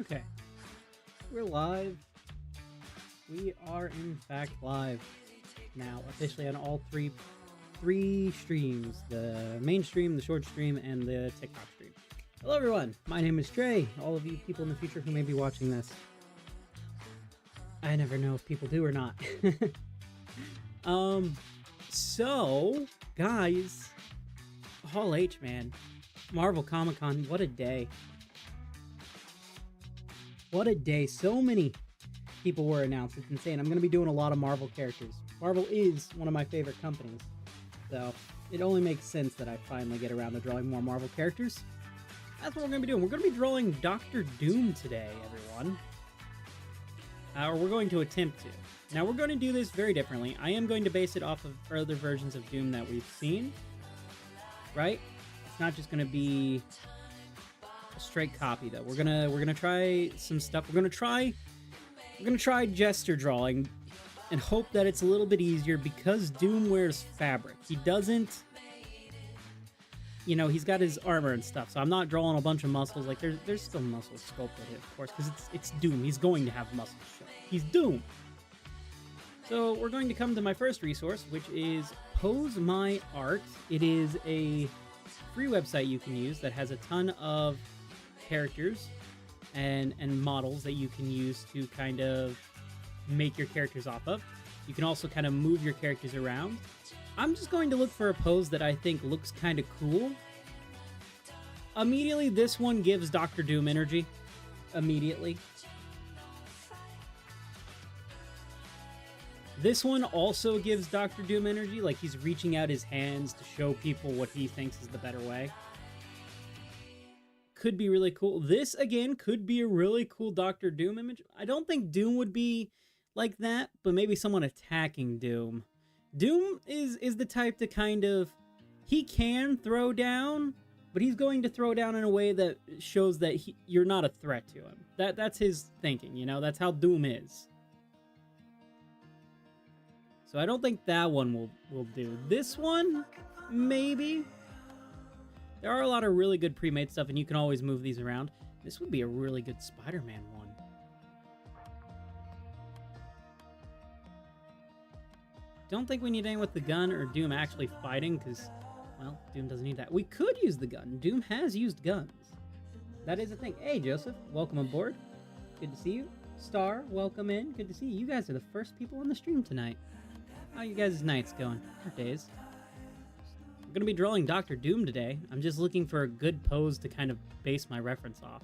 Okay, we're live. We are in fact live now, officially on all three streams: the main stream, the short stream, and the TikTok stream. Hello everyone, my name is Tre. All of you people in the future who may be watching this, I never know if people do or not. So guys, Hall H, man, Marvel Comic-Con, what a day. What a day. So many people were announced. It's insane. I'm going to be doing a lot of Marvel characters. Marvel is one of my favorite companies. So it only makes sense that I finally get around to drawing more Marvel characters. That's what we're going to be doing. We're going to be drawing Dr. Doom today, everyone. Or we're going to attempt to. Now, we're going to do this very differently. I am going to base it off of other versions of Doom that we've seen. Right? It's not just going to be a straight copy, though. We're gonna try some stuff. We're gonna try gesture drawing and hope that it's a little bit easier because Doom wears fabric. He doesn't, you know, he's got his armor and stuff, so I'm not drawing a bunch of muscles. Like, there's still muscles sculpted, of course, because it's Doom. He's going to have muscles show. He's Doom. So we're going to come to my first resource, which is Pose My Art. It is a free website you can use that has a ton of characters and models that you can use to kind of make your characters off of. You can also kind of move your characters around. I'm just going to look for a pose that I think looks kind of cool. Immediately, this one gives Dr. Doom energy. Immediately. This one also gives Dr. Doom energy, like he's reaching out his hands to show people what he thinks is the better way. Could be really cool. This, again, could be a really cool Dr. Doom image. I don't think Doom would be like that, but maybe someone attacking Doom. Doom is the type to kind of... He can throw down, but he's going to throw down in a way that shows that you're not a threat to him. That's his thinking, you know? That's how Doom is. So I don't think that one will do. This one, maybe. There are a lot of really good pre-made stuff, and you can always move these around. This would be a really good Spider-Man one. Don't think we need anyone with the gun or Doom actually fighting, because, well, Doom doesn't need that. We could use the gun. Doom has used guns. That is a thing. Hey, Joseph, welcome aboard. Good to see you. Star, welcome in. Good to see you. You guys are the first people on the stream tonight. How you guys' nights going? Or days? I'm going to be drawing Dr. Doom today. I'm just looking for a good pose to kind of base my reference off.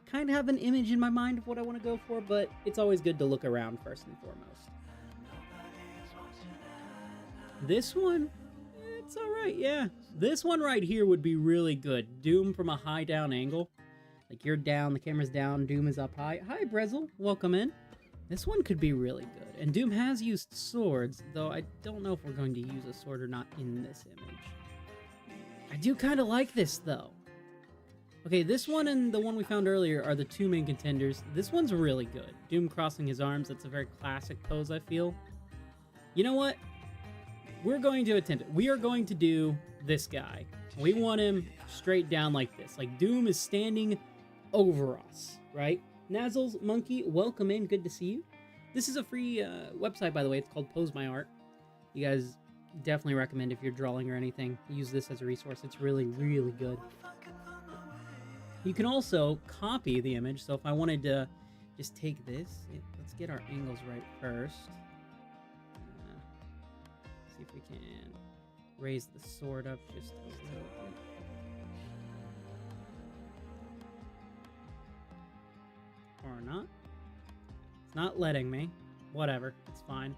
Kind of have an image in my mind of what I want to go for, but it's always good to look around first and foremost. This one, it's alright, yeah. This one right here would be really good. Doom from a high down angle. Like you're down, the camera's down, Doom is up high. Hi, Brezel, welcome in. This one could be really good. And Doom has used swords, though I don't know if we're going to use a sword or not in this image. I do kind of like this, though. Okay, this one and the one we found earlier are the two main contenders. This one's really good. Doom crossing his arms, that's a very classic pose, I feel. You know what? We're going to attempt it. We are going to do this guy. We want him straight down like this. Like Doom is standing over us, right? Nazzles Monkey, welcome in. Good to see you. This is a free website, by the way. It's called Pose My Art. You guys definitely recommend if you're drawing or anything, use this as a resource. It's really, really good. You can also copy the image. So if I wanted to just take this, let's get our angles right first. See if we can raise the sword up just a little bit. Or not. It's not letting me. Whatever, it's fine.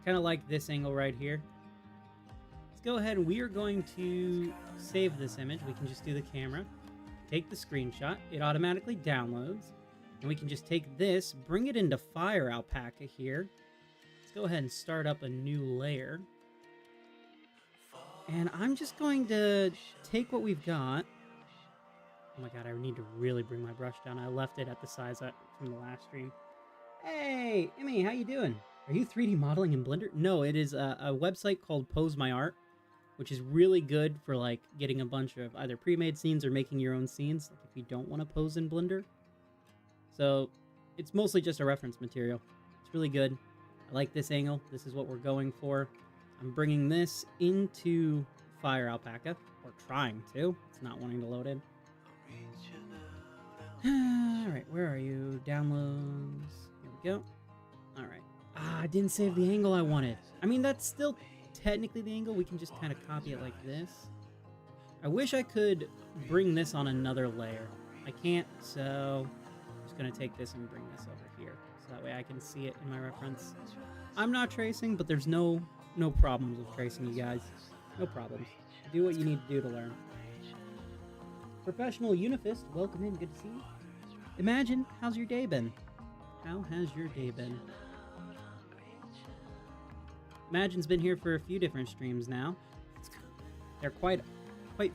Kind of like this angle right here. Let's go ahead and we are going to save this image. We can just do the camera, take the screenshot, it automatically downloads, and we can just take this, bring it into Fire Alpaca here. Let's go ahead and start up a new layer. And I'm just going to take what we've got. Oh my god, I need to really bring my brush down. I left it at the size from the last stream. Hey, Emmy, how you doing? Are you 3D modeling in Blender? No, it is a website called Pose My Art, which is really good for like getting a bunch of either pre-made scenes or making your own scenes, like if you don't want to pose in Blender. So it's mostly just a reference material. It's really good. I like this angle. This is what we're going for. I'm bringing this into Fire Alpaca, or trying to. It's not wanting to load in. Alright, where are you? Downloads. Here we go. Alright. I didn't save the angle I wanted. I mean, that's still technically the angle. We can just kind of copy it like this. I wish I could bring this on another layer. I can't, so I'm just going to take this and bring this over here. So that way I can see it in my reference. I'm not tracing, but there's no problems with tracing, you guys. No problems. Do what you need to do to learn. Professional Unifist, welcome in. Good to see you. Imagine, how's your day been? How has your day been? Imagine's been here for a few different streams now. They're quite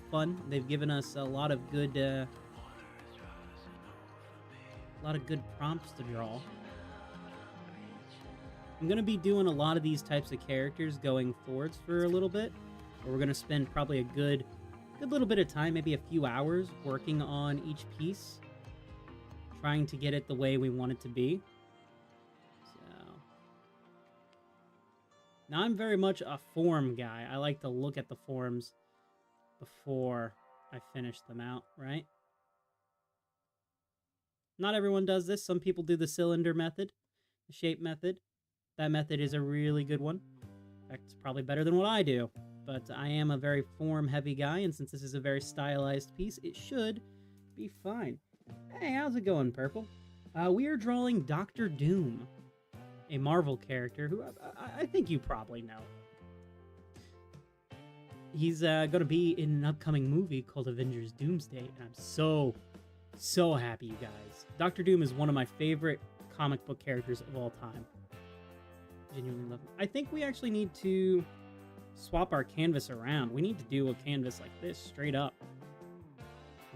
fun. They've given us a lot of good prompts to draw. I'm going to be doing a lot of these types of characters going forwards for a little bit. Where we're going to spend probably a good little bit of time, maybe a few hours, working on each piece. Trying to get it the way we want it to be. So now I'm very much a form guy. I like to look at the forms before I finish them out, right? Not everyone does this. Some people do the cylinder method, the shape method. That method is a really good one. In fact, it's probably better than what I do. But I am a very form-heavy guy, and since this is a very stylized piece, it should be fine. Hey, how's it going, Purple? We are drawing Dr. Doom, a Marvel character who I think you probably know. He's going to be in an upcoming movie called Avengers Doomsday, and I'm so happy, you guys. Dr. Doom is one of my favorite comic book characters of all time. Genuinely love him. I think we actually need to swap our canvas around. We need to do a canvas like this, straight up.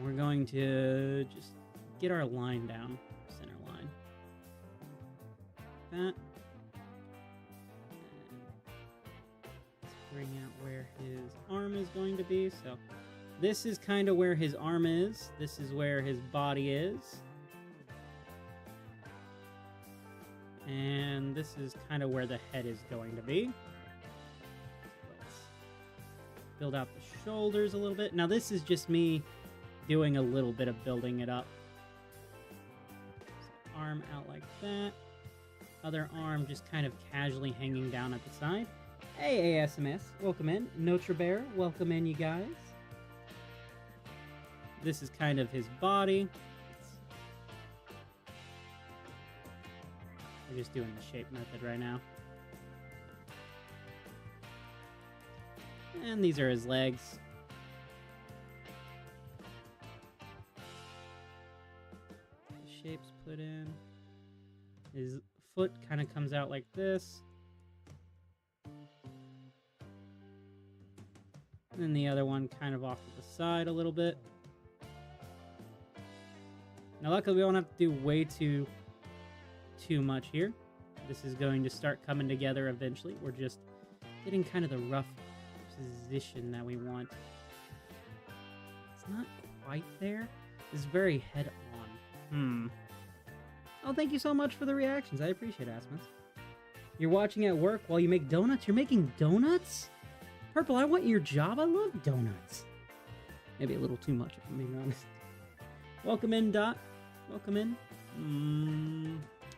We're going to just get our line down, center line. That. Let's bring out where his arm is going to be. So this is kind of where his arm is. This is where his body is. And this is kind of where the head is going to be. Let's build out the shoulders a little bit. Now this is just me doing a little bit of building it up. So arm out like that. Other arm just kind of casually hanging down at the side. Hey, ASMS, welcome in. Notre Bear, welcome in, you guys. This is kind of his body. We're just doing the shape method right now. And these are his legs. The shape's put in. His foot kind of comes out like this. And then the other one kind of off to the side a little bit. Now luckily we don't have to do way too much here. This is going to start coming together eventually. We're just getting kind of the rough position that we want. It's not quite there. It's very head on. Oh, thank you so much for the reactions. I appreciate it, Asmus. You're watching at work while you make donuts? You're making donuts? Purple, I want your job. I love donuts. Maybe a little too much, if I'm being honest. Welcome in, Dot. Welcome in.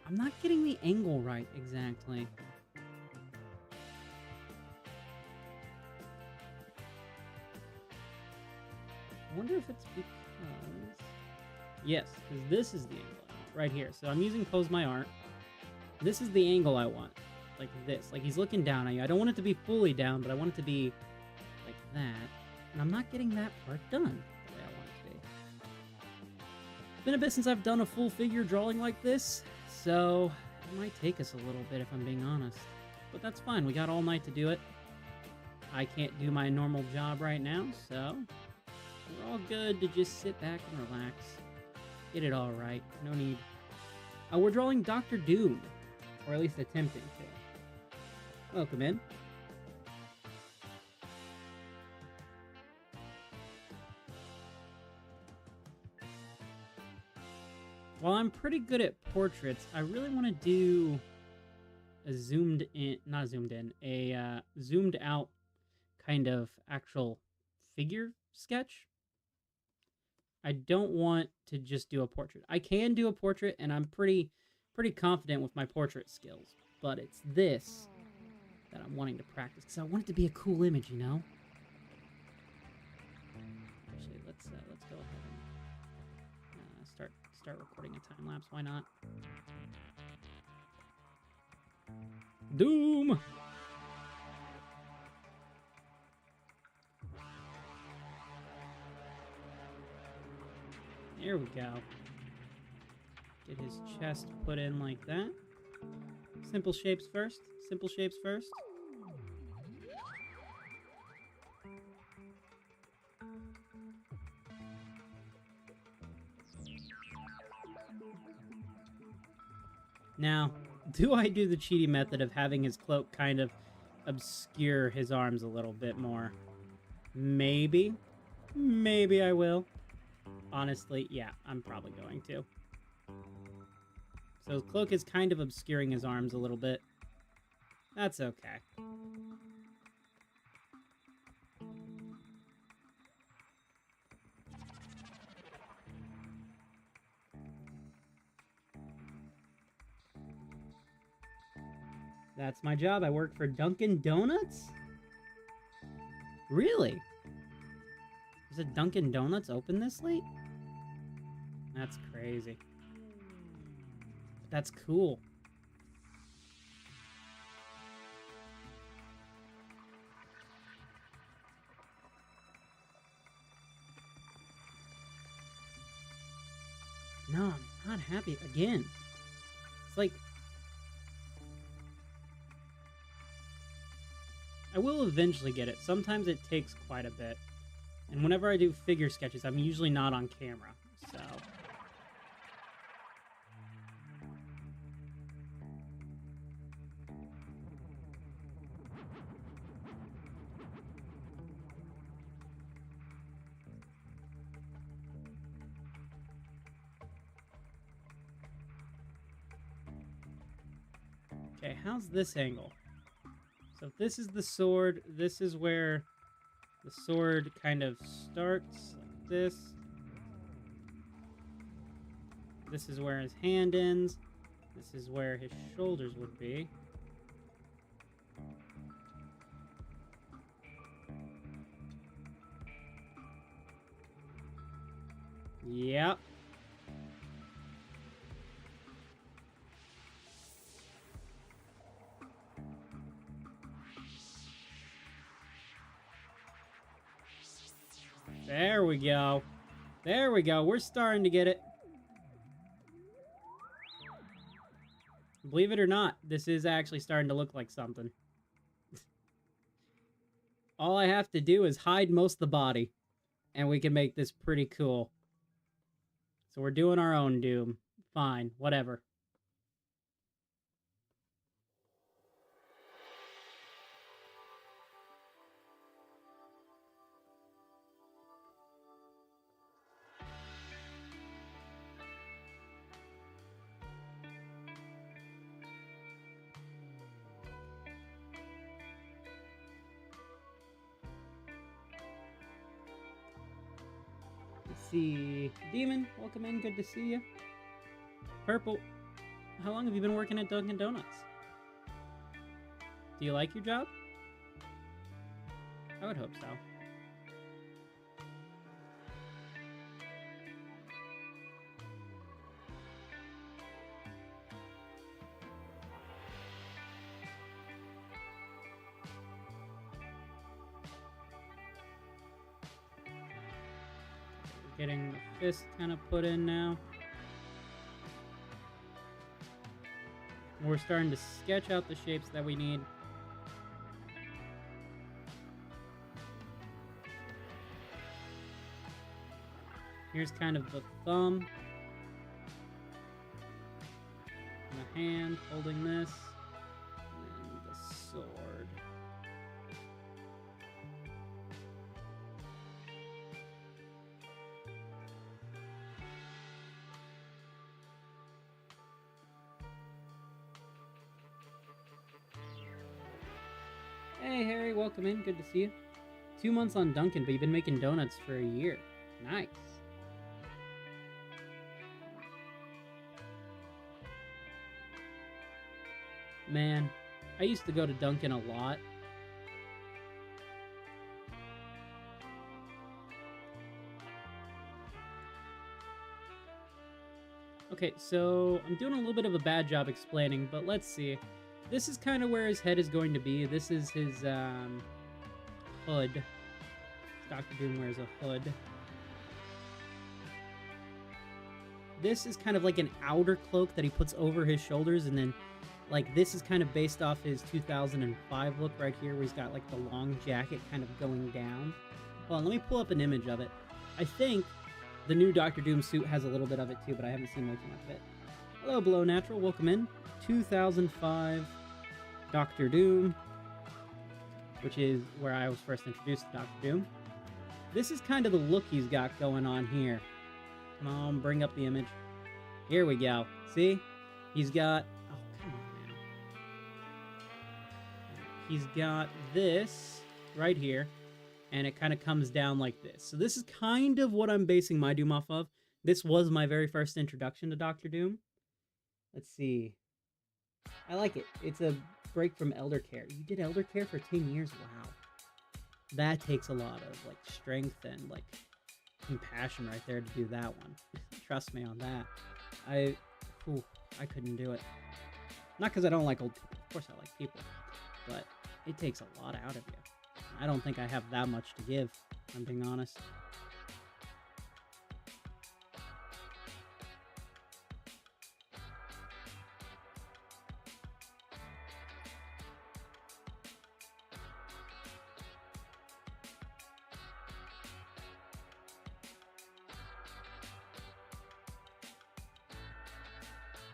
I'm not getting the angle right exactly. I wonder if it's because... Yes, because this is the angle I want, right here. So I'm using Pose My Art. This is the angle I want. Like this. Like he's looking down at you. I don't want it to be fully down, but I want it to be like that. And I'm not getting that part done the way I want it to be. It's been a bit since I've done a full figure drawing like this, so it might take us a little bit if I'm being honest. But that's fine. We got all night to do it. I can't do my normal job right now, so we're all good to just sit back and relax. Get it all right. No need. We're drawing Dr. Doom, or at least attempting to. Welcome in. While I'm pretty good at portraits, I really want to do a zoomed out kind of actual figure sketch. I don't want to just do a portrait. I can do a portrait, and I'm pretty confident with my portrait skills, but it's this that I'm wanting to practice, because I want it to be a cool image, you know? Actually, let's go ahead and start recording a time lapse. Why not? Doom. There we go. Get his chest put in like that. Simple shapes first. Simple shapes first. Now, do I do the cheaty method of having his cloak kind of obscure his arms a little bit more? Maybe. Maybe I will. Honestly, yeah, I'm probably going to. So his cloak is kind of obscuring his arms a little bit. That's okay. That's my job. I work for Dunkin' Donuts? Really? Is it Dunkin' Donuts open this late? That's crazy. But that's cool. No, I'm not happy again. It's like, I will eventually get it. Sometimes it takes quite a bit. And whenever I do figure sketches, I'm usually not on camera, so... Okay, how's this angle? So if this is the sword, this is where the sword kind of starts, like this. This is where his hand ends. This is where his shoulders would be. Yep. There we go. There we go. We're starting to get it. Believe it or not, this is actually starting to look like something. All I have to do is hide most of the body, and we can make this pretty cool. So we're doing our own Doom. Fine, whatever. Let's see. Demon, welcome in. Good to see you. Purple, how long have you been working at Dunkin' Donuts? Do you like your job? I would hope so. Getting the fist kind of put in now. We're starting to sketch out the shapes that we need. Here's kind of the thumb. And the hand holding this. And the sword. Hey, Harry, welcome in. Good to see you. 2 months on Dunkin', but you've been making donuts for a year. Nice. Man, I used to go to Dunkin' a lot. Okay, so I'm doing a little bit of a bad job explaining, but let's see. This is kind of where his head is going to be. This is his hood. Dr. Doom wears a hood. This is kind of like an outer cloak that he puts over his shoulders, and then like this is kind of based off his 2005 look right here, where he's got like the long jacket kind of going down. Hold on, let me pull up an image of it. I think the new Dr. Doom suit has a little bit of it too, but I haven't seen way too much of it. Hello, Below Natural. Welcome in. 2005 Dr. Doom, which is where I was first introduced to Dr. Doom. This is kind of the look he's got going on here. Come on, bring up the image. Here we go. See? He's got... Oh, come on now. He's got this right here, and it kind of comes down like this. So this is kind of what I'm basing my Doom off of. This was my very first introduction to Dr. Doom. Let's see. I like it. It's a break from Elder Care. You did Elder Care for 10 years? Wow. That takes a lot of, like, strength and, like, compassion right there to do that one. Trust me on that. I couldn't do it. Not because I don't like old people. Of course I like people. But it takes a lot out of you. I don't think I have that much to give, if I'm being honest.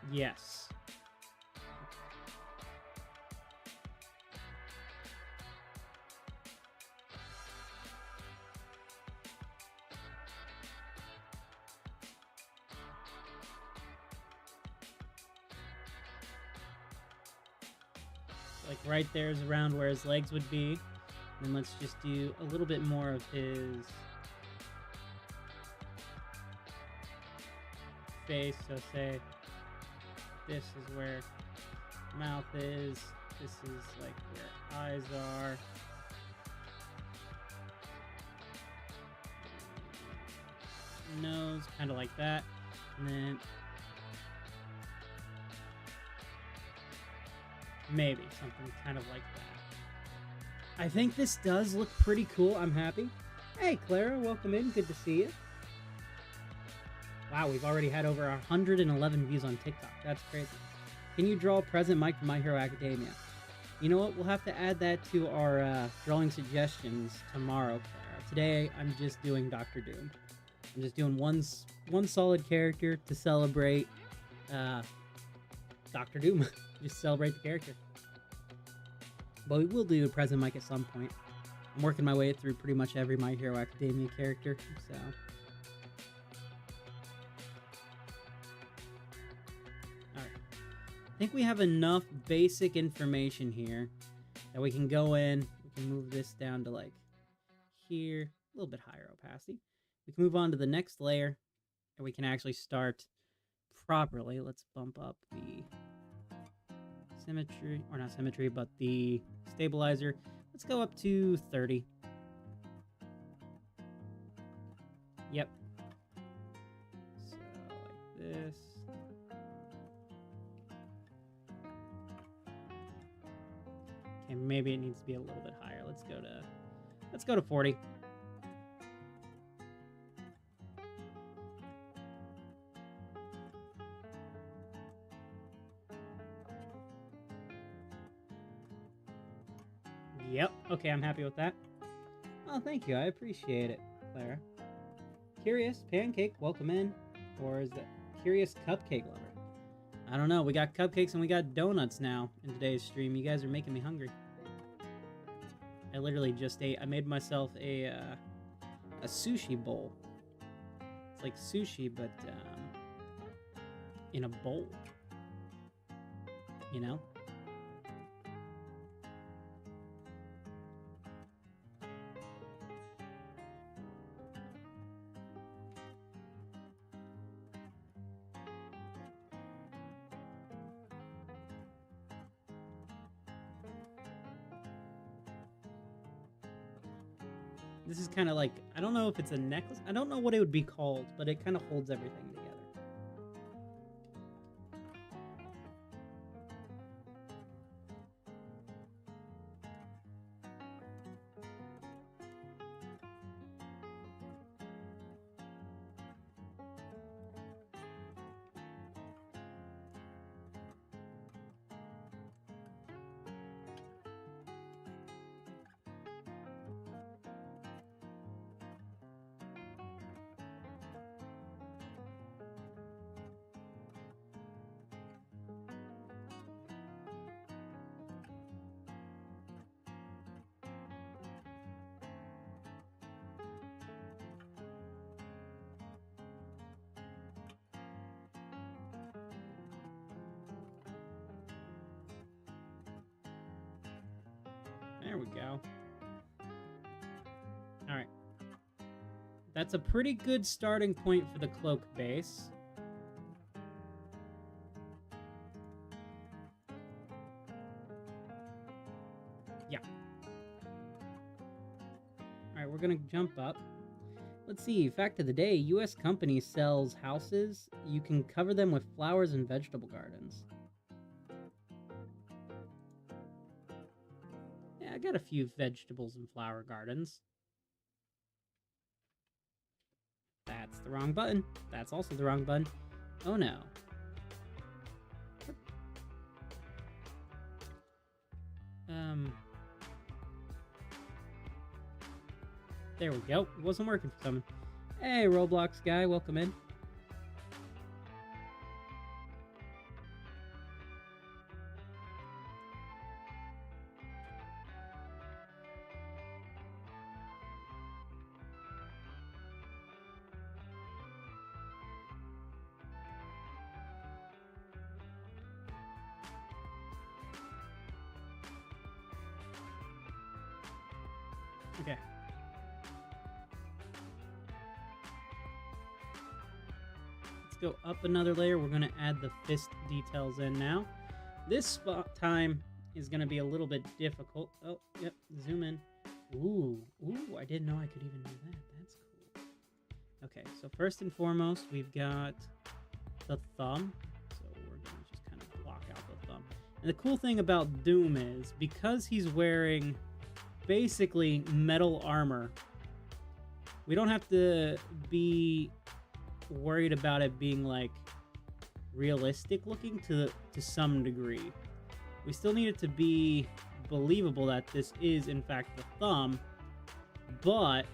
Yes. Like right there's around where his legs would be. And then let's just do a little bit more of his face. So say this is where mouth is. This is like where eyes are. Nose, kind of like that. And then maybe something kind of like that. I think this does look pretty cool. I'm happy. Hey, Clara, welcome in. Good to see you. Wow, we've already had over 111 views on TikTok. That's crazy. Can you draw Present Mike from My Hero Academia? You know what? We'll have to add that to our drawing suggestions tomorrow, Clara. Today, I'm just doing Dr. Doom. I'm just doing one solid character to celebrate Dr. Doom. Just celebrate the character. But we will do Present Mike at some point. I'm working my way through pretty much every My Hero Academia character, so... I think we have enough basic information here that we can go in. We can move this down to like here, a little bit higher opacity. We can move on to the next layer and we can actually start properly. Let's bump up the symmetry, or not symmetry, but the stabilizer. Let's go up to 30. Yep. So like this. Okay, maybe it needs to be a little bit higher. Let's go to 40. Yep. Okay, I'm happy with that. Oh, thank you. I appreciate it, Clara. Curious Pancake, welcome in. Or is that Curious Cupcake Lover? I don't know. We got cupcakes and we got donuts now in today's stream. You guys are making me hungry. I literally just ate. I made myself a sushi bowl. It's like sushi, but in a bowl. You know? This is kind of like, I don't know if it's a necklace. I don't know what it would be called, but it kind of holds everything together. There we go. Alright. That's a pretty good starting point for the cloak base. Yeah. Alright, we're gonna jump up. Let's see, fact of the day, U.S. company sells houses. You can cover them with flowers and vegetable gardens. Yeah, I got a few vegetables and flower gardens. That's the wrong button. That's also the wrong button. Oh no. There we go. It wasn't working for someone. Hey, Roblox guy, welcome in. Okay. Let's go up another layer. We're going to add the fist details in now. This spot time is going to be a little bit difficult. Oh, yep. Zoom in. Ooh, I didn't know I could even do that. That's cool. Okay, so first and foremost, we've got the thumb. So we're going to just kind of block out the thumb. And the cool thing about Doom is, because he's wearing basically metal armor, we don't have to be worried about it being like realistic looking to some degree. We still need it to be believable that this is in fact the thumb, but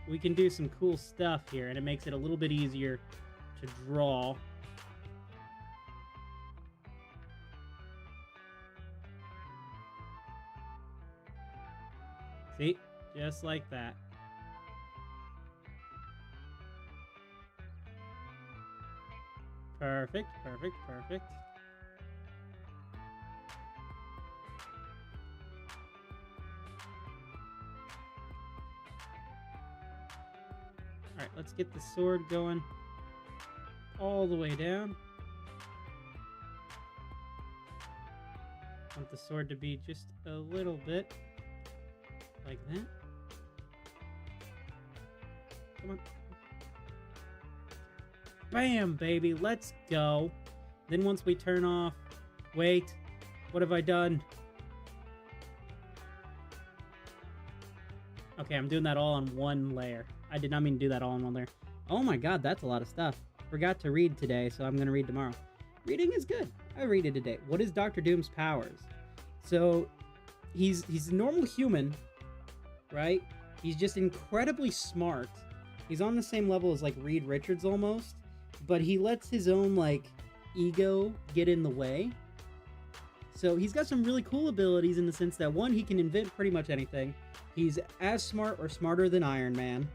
we can do some cool stuff here, and it makes it a little bit easier to draw. See? Just like that. Perfect, perfect, perfect. Alright, let's get the sword going all the way down. Want the sword to be just a little bit like that. Come on. Bam, baby, let's go. Then once we turn off... Wait, what have I done? Okay, I'm doing that all on one layer. I did not mean to do that all on one layer. Oh my god, that's a lot of stuff. Forgot to read today, so I'm going to read tomorrow. Reading is good. I read it today. What is Dr. Doom's powers? So, he's a normal human, right? He's just incredibly smart. He's on the same level as, like, Reed Richards almost. But he lets his own, like, ego get in the way. So he's got some really cool abilities in the sense that, one, he can invent pretty much anything. He's as smart or smarter than Iron Man.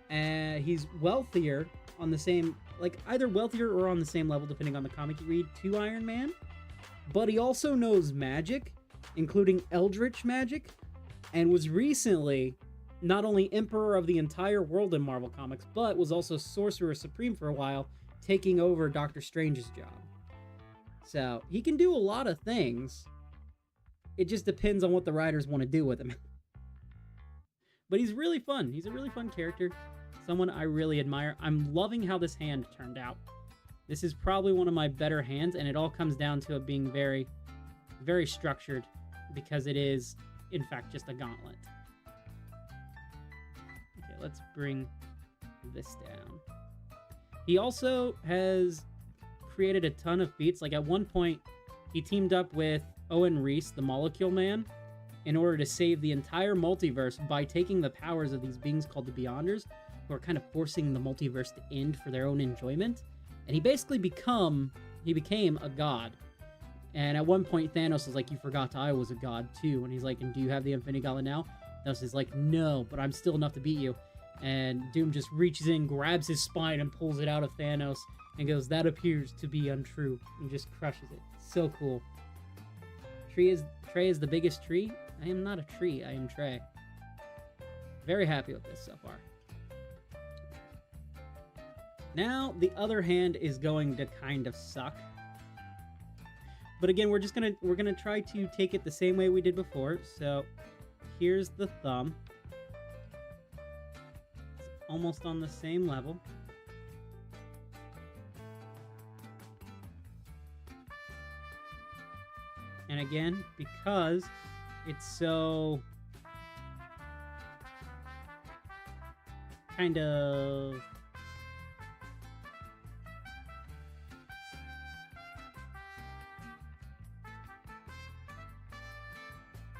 And he's wealthier on the same, like, either wealthier or on the same level, depending on the comic you read, to Iron Man. But he also knows magic, including Eldritch magic, and was recently not only Emperor of the entire world in Marvel Comics, but was also Sorcerer Supreme for a while, taking over Doctor Strange's job. So, he can do a lot of things. It just depends on what the writers want to do with him. But he's really fun. He's a really fun character. Someone I really admire. I'm loving how this hand turned out. This is probably one of my better hands, and it all comes down to it being very, very structured, because it is, in fact, just a gauntlet. Okay, let's bring this down. He also has created a ton of feats. Like, at one point, he teamed up with Owen Reese, the Molecule Man, in order to save the entire multiverse by taking the powers of these beings called the Beyonders, who are kind of forcing the multiverse to end for their own enjoyment. And he basically became a god. And at one point, Thanos is like, you forgot I was a god too. And he's like, and do you have the Infinity Gauntlet now? Thanos is like, no, but I'm still enough to beat you. And Doom just reaches in, grabs his spine, and pulls it out of Thanos, and goes, that appears to be untrue, and just crushes it. So cool. Tre is the biggest tree. I am not a tree, I am Tre. Very happy with this so far. Now, the other hand is going to kind of suck. But again, we're gonna try to take it the same way we did before. So, here's the thumb. It's almost on the same level. And again, because it's so kind of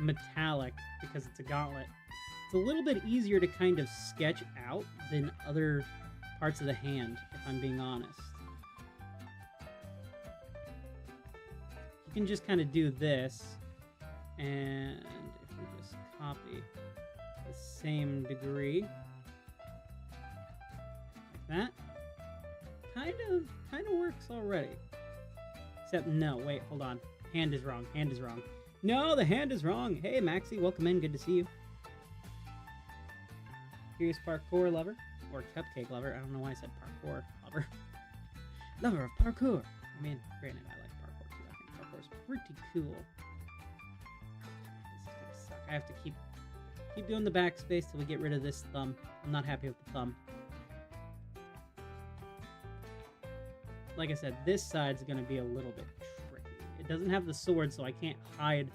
metallic, because it's a gauntlet, it's a little bit easier to kind of sketch out than other parts of the hand, if I'm being honest. You can just kind of do this, and if we just copy the same degree, like that, kind of works already. Except, no, wait, hold on. Hand is wrong. Hand is wrong. No, the hand is wrong. Hey, Maxie, welcome in. Good to see you. Curious parkour lover, or cupcake lover. I don't know why I said parkour lover. Lover of parkour. I mean, granted, I like parkour too. I think parkour is pretty cool. This is gonna suck. I have to keep doing the backspace till we get rid of this thumb. I'm not happy with the thumb. Like I said, this side's gonna be a little bit tricky. It doesn't have the sword, so I can't hide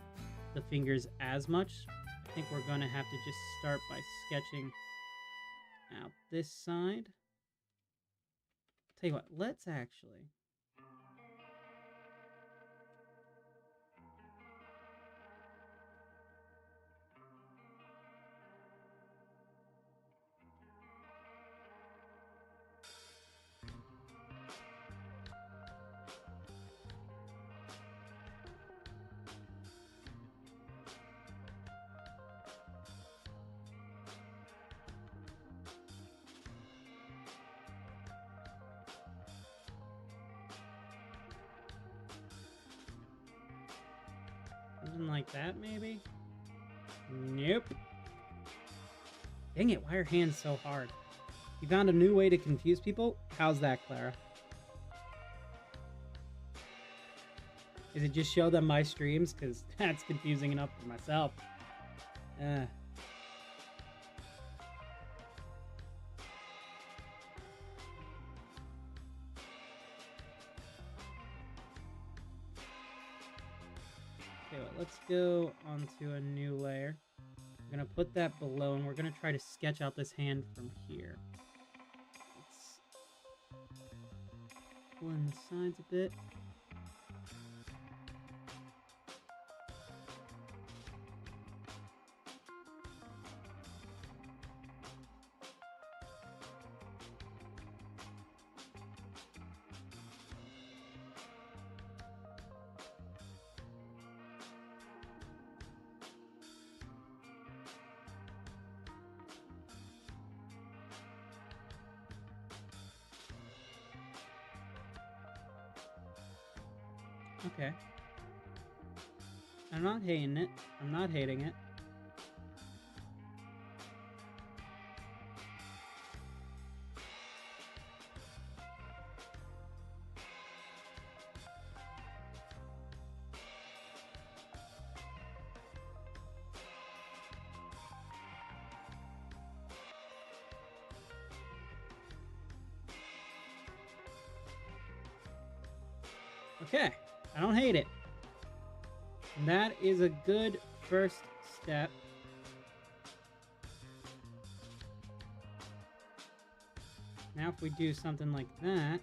the fingers as much. I think we're gonna have to just start by sketching out this side. Tell you what, let's actually... something like that, maybe? Nope. Dang it, why are hands so hard? You found a new way to confuse people? How's that, Clara? Is it just show them my streams? Because that's confusing enough for myself. Okay, well, let's go onto a new layer. I'm gonna put that below, and we're gonna try to sketch out this hand from here. Let's pull in the sides a bit. Okay. I'm not hating it. I'm not hating it. Okay, I don't hate it. And that is a good first step. Now if we do something like that...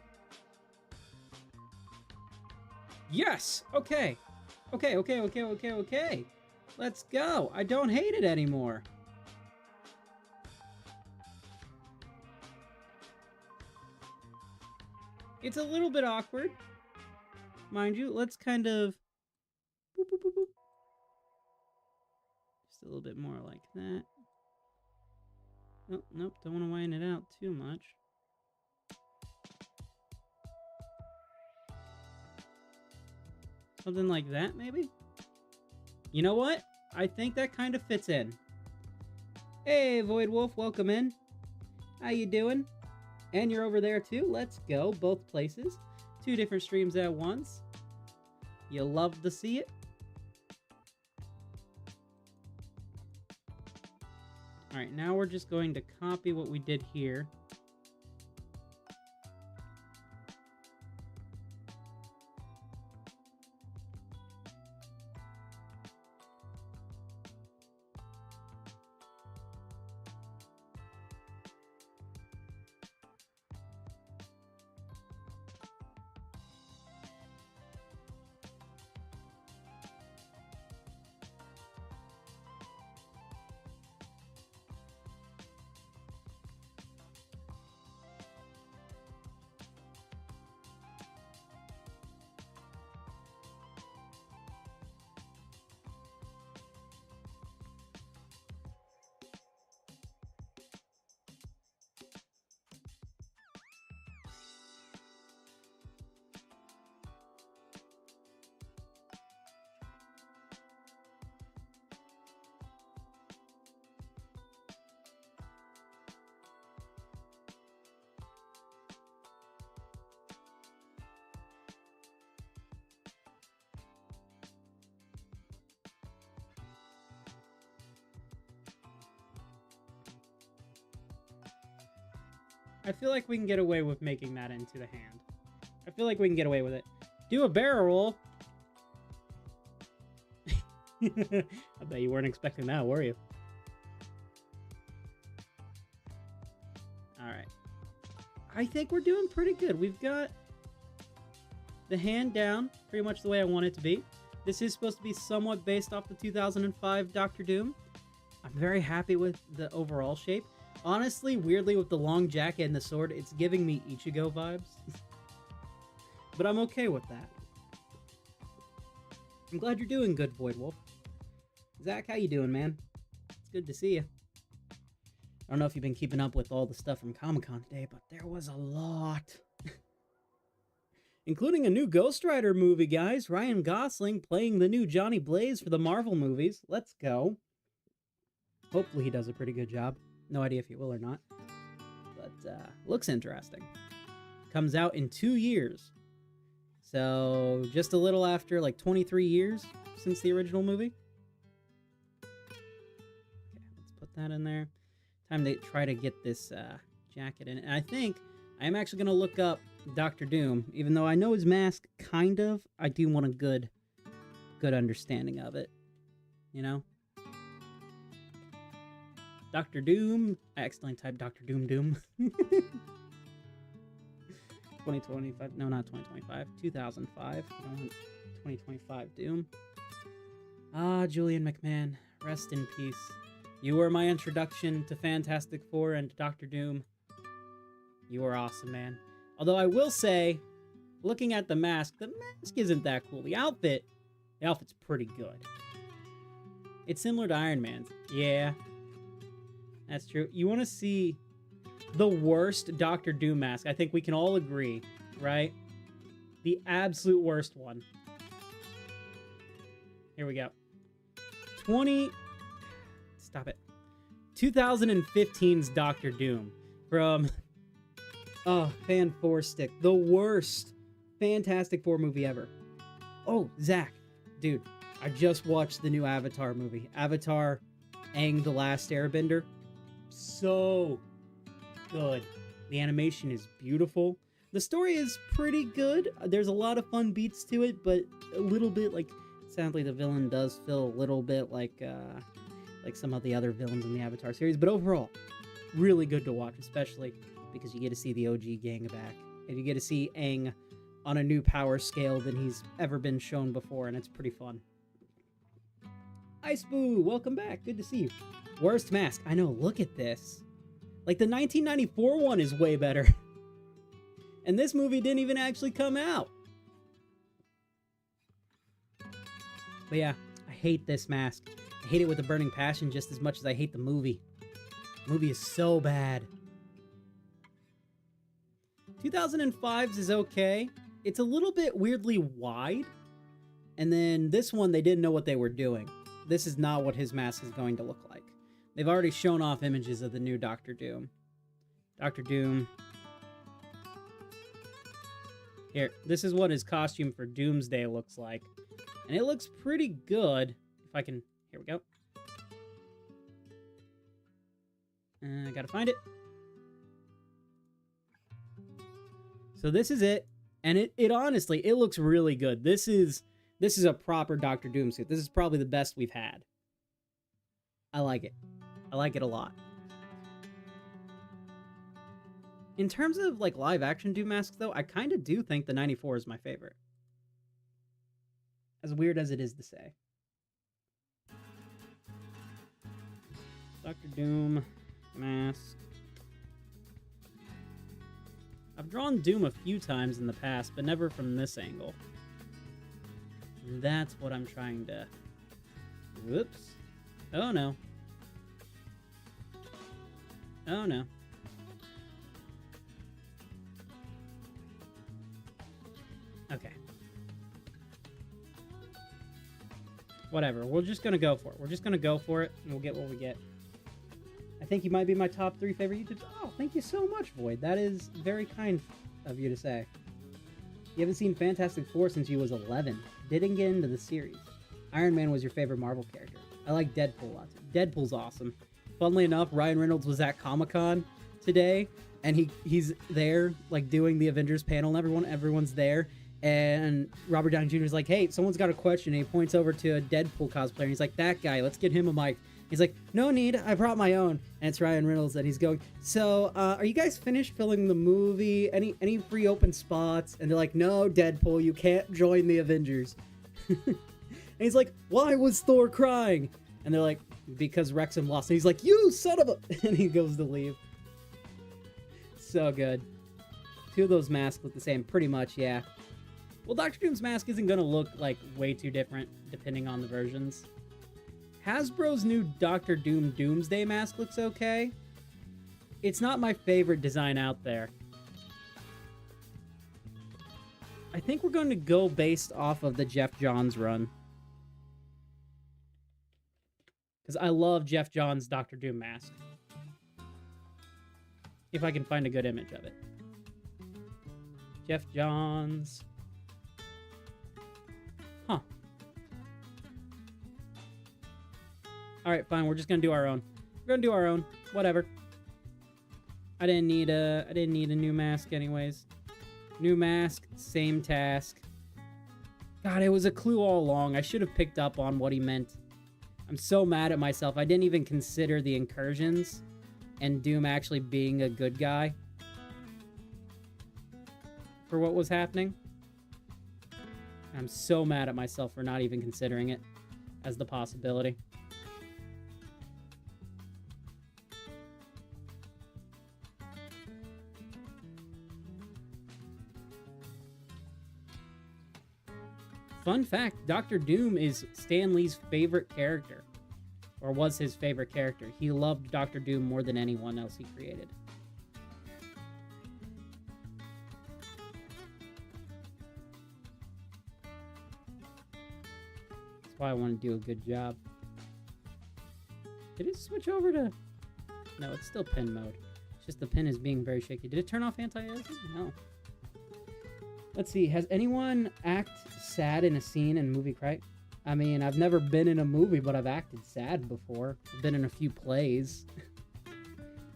Yes! Okay! Okay. Let's go! I don't hate it anymore. It's a little bit awkward, mind you. Let's kind of... Boop, boop, boop, boop. Just a little bit more like that. Oh, nope, don't want to widen it out too much. Something like that, maybe? You know what? I think that kind of fits in. Hey, Void Wolf, welcome in. How you doing? And you're over there too? Let's go, both places. 2 different streams at once. You love to see it. Alright, now we're just going to copy what we did here. I feel like we can get away with making that into the hand. I feel like we can get away with it. Do a barrel roll. I bet you weren't expecting that, were you? Alright. I think we're doing pretty good. We've got the hand down pretty much the way I want it to be. This is supposed to be somewhat based off the 2005 Doctor Doom. I'm very happy with the overall shape. Honestly, weirdly, with the long jacket and the sword, it's giving me Ichigo vibes. But I'm okay with that. I'm glad you're doing good, Void Wolf. Zach, how you doing, man? It's good to see you. I don't know if you've been keeping up with all the stuff from Comic-Con today, but there was a lot. Including a new Ghost Rider movie, guys. Ryan Gosling playing the new Johnny Blaze for the Marvel movies. Let's go. Hopefully he does a pretty good job. No idea if he will or not. But, looks interesting. Comes out in 2 years. So, just a little after, like, 23 years since the original movie. Okay, let's put that in there. Time to try to get this, jacket in. And I think I am actually going to look up Doctor Doom. Even though I know his mask, kind of, I do want a good understanding of it. You know? Dr. Doom. I accidentally typed Dr. Doom. 2025. No, not 2025. 2005. 2025 Doom. Ah, Julian McMahon. Rest in peace. You were my introduction to Fantastic Four and Dr. Doom. You were awesome, man. Although I will say, looking at the mask isn't that cool. The outfit's pretty good. It's similar to Iron Man's. Yeah. That's true. You want to see the worst Doctor Doom mask? I think we can all agree, right? The absolute worst one. Here we go. 2015's Doctor Doom from Fan 4 Stick. The worst Fantastic Four movie ever. Oh, Zach, dude, I just watched the new Avatar movie. Avatar Aang the Last Airbender. So good. The animation is beautiful. The story is pretty good. There's a lot of fun beats to it, but a little bit like, sadly, the villain does feel a little bit like some of the other villains in the Avatar series. But overall, really good to watch, especially because you get to see the OG gang back, and you get to see Aang on a new power scale than he's ever been shown before, and it's pretty fun. Ice Boo, welcome back. Good to see you. Worst mask. I know, look at this. Like, the 1994 one is way better. And this movie didn't even actually come out. But yeah, I hate this mask. I hate it with a burning passion just as much as I hate the movie. The movie is so bad. 2005's is okay. It's a little bit weirdly wide. And then this one, they didn't know what they were doing. This is not what his mask is going to look like. They've already shown off images of the new Doctor Doom. Doctor Doom. Here, this is what his costume for Doomsday looks like. And it looks pretty good. If I can... Here we go. I gotta find it. So this is it. And it honestly, it looks really good. This is a proper Doctor Doom suit. This is probably the best we've had. I like it. I like it a lot. In terms of, like, live-action Doom masks, though, I kind of do think the 94 is my favorite. As weird as it is to say. Doctor Doom mask. I've drawn Doom a few times in the past, but never from this angle. And that's what I'm trying to... Whoops. Oh, no. Oh, no. Okay. Whatever. We're just gonna go for it. We're just gonna go for it, and we'll get what we get. I think you might be my top 3 favorite YouTubers. Oh, thank you so much, Void. That is very kind of you to say. You haven't seen Fantastic Four since you was 11. Didn't get into the series. Iron Man was your favorite Marvel character. I like Deadpool a lot too. Deadpool's awesome. Funnily enough, Ryan Reynolds was at Comic-Con today, and he's there, like, doing the Avengers panel, and everyone's there. And Robert Downey Jr. is like, hey, someone's got a question. And he points over to a Deadpool cosplayer. And he's like, that guy, let's get him a mic. He's like, no need, I brought my own. And it's Ryan Reynolds. And he's going, so are you guys finished filming the movie? Any free open spots? And they're like, no, Deadpool, you can't join the Avengers. And he's like, why was Thor crying? And they're like, because Wrexham lost. And he's like, you son of a... And he goes to leave. So good. 2 of those masks look the same, pretty much, yeah. Well, Doctor Doom's mask isn't going to look, like, way too different, depending on the versions. Hasbro's new Doctor Doom Doomsday mask looks okay. It's not my favorite design out there. I think we're going to go based off of the Jeff Johns run. Because I love Jeff Johns' Doctor Doom mask. If I can find a good image of it. Jeff Johns... Huh. Alright, fine. We're just gonna do our own. We're gonna do our own. Whatever. I didn't need a new mask anyways. New mask, same task. God, it was a clue all along. I should have picked up on what he meant. I'm so mad at myself. I didn't even consider the incursions and Doom actually being a good guy for what was happening. I'm so mad at myself for not even considering it as the possibility. Fun fact, Doctor Doom is Stan Lee's favorite character. Or was his favorite character. He loved Doctor Doom more than anyone else he created. That's why I want to do a good job. Did it switch over to... No, it's still pin mode. It's just the pin is being very shaky. Did it turn off anti-aliasing? No. Let's see. Has anyone act sad in a scene in movie cry? I mean, I've never been in a movie, but I've acted sad before. I've been in a few plays.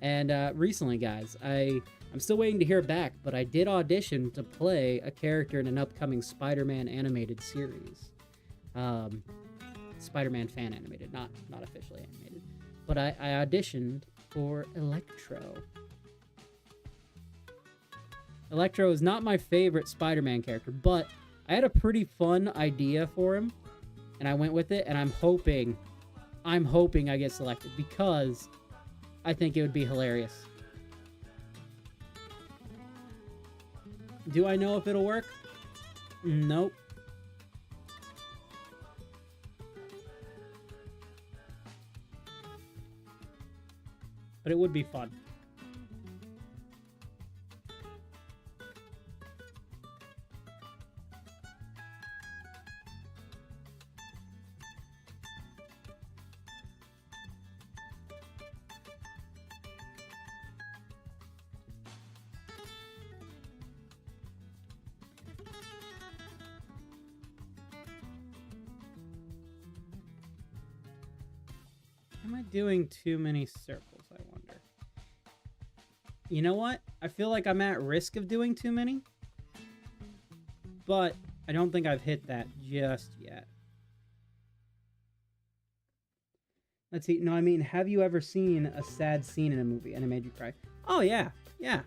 And recently, guys, I I'm still waiting to hear back, but I did audition to play a character in an upcoming Spider-Man animated series. Spider-Man fan animated, not officially animated. But I auditioned for Electro. Electro is not my favorite Spider-Man character, but I had a pretty fun idea for him, and I went with it, and I'm hoping I get selected, because I think it would be hilarious. Do I know if it'll work? Nope. But it would be fun. Am I doing too many circles, I wonder? You know what? I feel like I'm at risk of doing too many, but I don't think I've hit that just yet. Let's see. No, I mean, have you ever seen a sad scene in a movie and it made you cry? Oh, yeah. Yeah.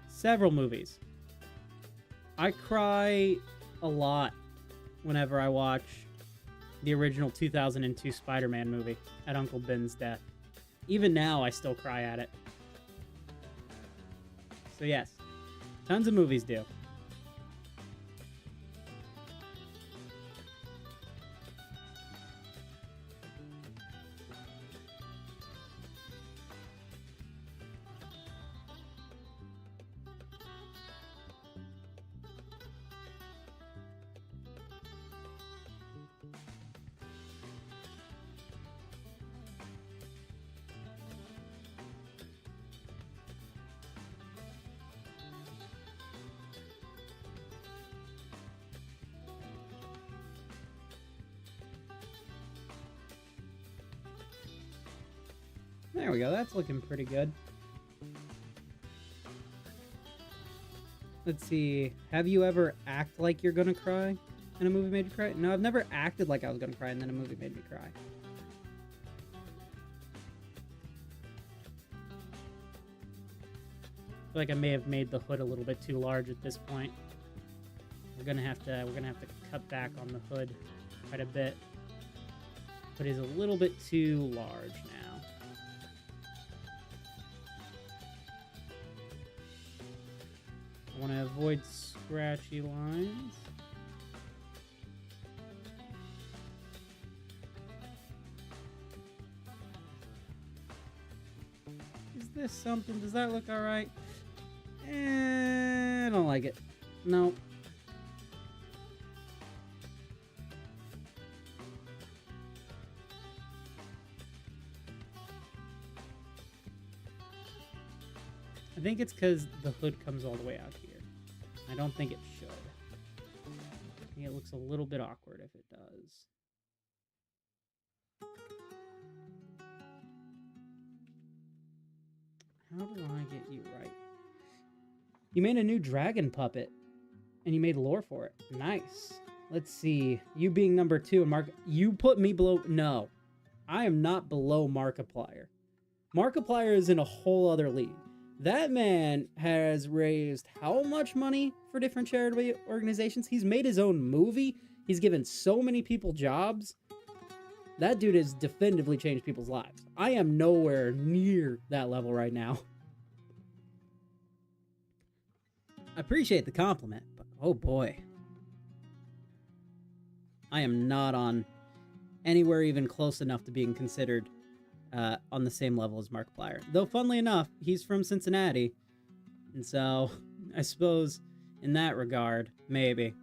Several movies. I cry a lot whenever I watch the original 2002 Spider-Man movie at Uncle Ben's death. Even now, I still cry at it. So yes, tons of movies do. There we go, that's looking pretty good. Let's see, have you ever act like you're gonna cry and a movie made you cry? No, I've never acted like I was gonna cry and then a movie made me cry. I feel like I may have made the hood a little bit too large at this point. We're gonna have to cut back on the hood quite a bit. Hood is a little bit too large now. I want to avoid scratchy lines. Is this something? Does that look alright? I don't like it. No. I think it's because the hood comes all the way out here. I don't think it should. I think it looks a little bit awkward if it does. How do I get you right? You made a new dragon puppet, and you made lore for it. Nice. Let's see. You being number 2 and Mark... You put me below... No. I am not below Markiplier. Markiplier is in a whole other league. That man has raised how much money for different charitable organizations? He's made his own movie. He's given so many people jobs. That dude has definitively changed people's lives. I am nowhere near that level right now. I appreciate the compliment, but oh boy. I am not on anywhere even close enough to being considered on the same level as Markiplier. Though, funnily enough, he's from Cincinnati. And so, I suppose, in that regard, maybe.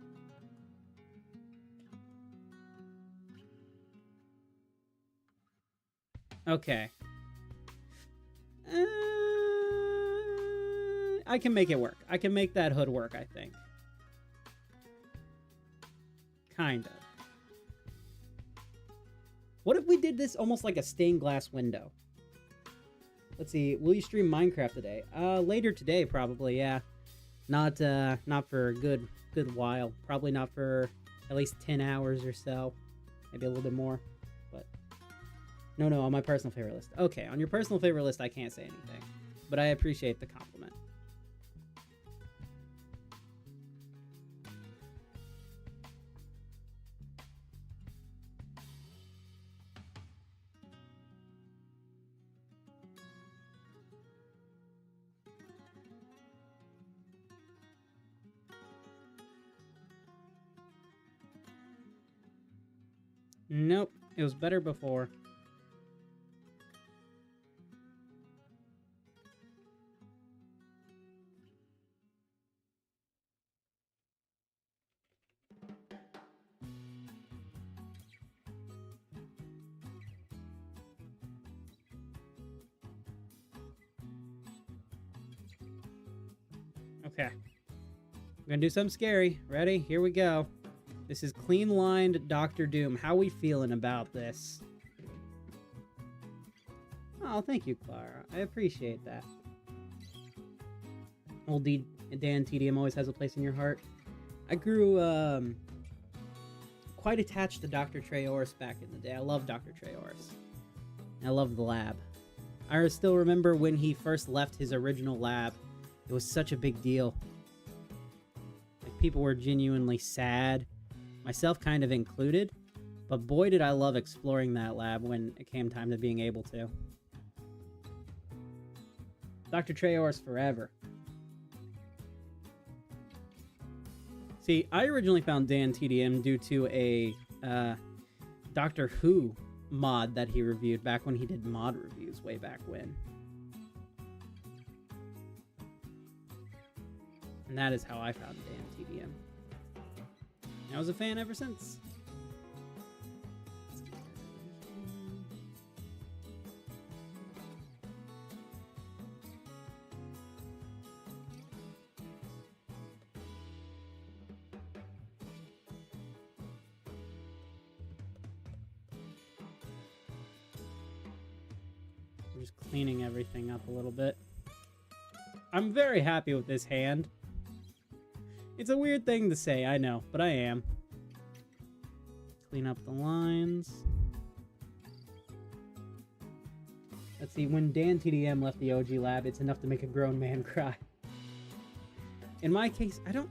Okay. I can make it work. I can make that hood work, I think. Kind of. What if we did this almost like a stained glass window? Let's see. Will you stream Minecraft today? Later today, probably. Yeah. Not for a good while. Probably not for at least 10 hours or so. Maybe a little bit more. But no, on my personal favorite list. Okay, on your personal favorite list, I can't say anything. But I appreciate the compliment. Nope, it was better before. Okay. I'm gonna do something scary. Ready? Here we go. This is clean-lined Dr. Doom. How we feeling about this? Oh, thank you, Clara. I appreciate that. Old Dan TDM always has a place in your heart. I grew quite attached to Dr. Tre back in the day. I love Dr. Tre. I love the lab. I still remember when he first left his original lab. It was such a big deal. Like, people were genuinely sad. Myself kind of included. But boy, did I love exploring that lab when it came time to being able to. Dr. Tre forever. See, I originally found Dan TDM due to a Doctor Who mod that he reviewed back when he did mod reviews way back when. And that is how I found Dan TDM. I was a fan ever since. I'm just cleaning everything up a little bit. I'm very happy with this hand. It's a weird thing to say, I know, but I am. Clean up the lines. Let's see, when Dan TDM left the OG lab, it's enough to make a grown man cry. In my case, I don't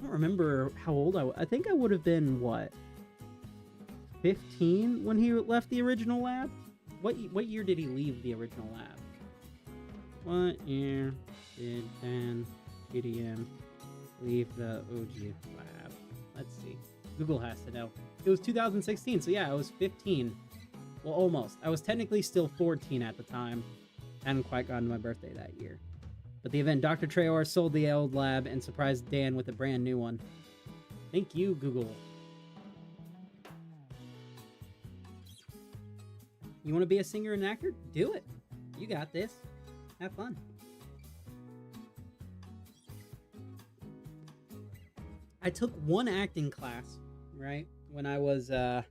remember how old I was. I think I would have been, what, 15 when he left the original lab? What year did he leave the original lab? What year did Dan TDM leave the OG lab? Let's see. Google has to know. It was 2016, so yeah, I was 15. Well, almost. I was technically still 14 at the time. Hadn't quite gotten to my birthday that year. But the event, Dr. Tre sold the old lab and surprised Dan with a brand new one. Thank you, Google. You want to be a singer and actor? Do it. You got this. Have fun. I took one acting class, right, when I was out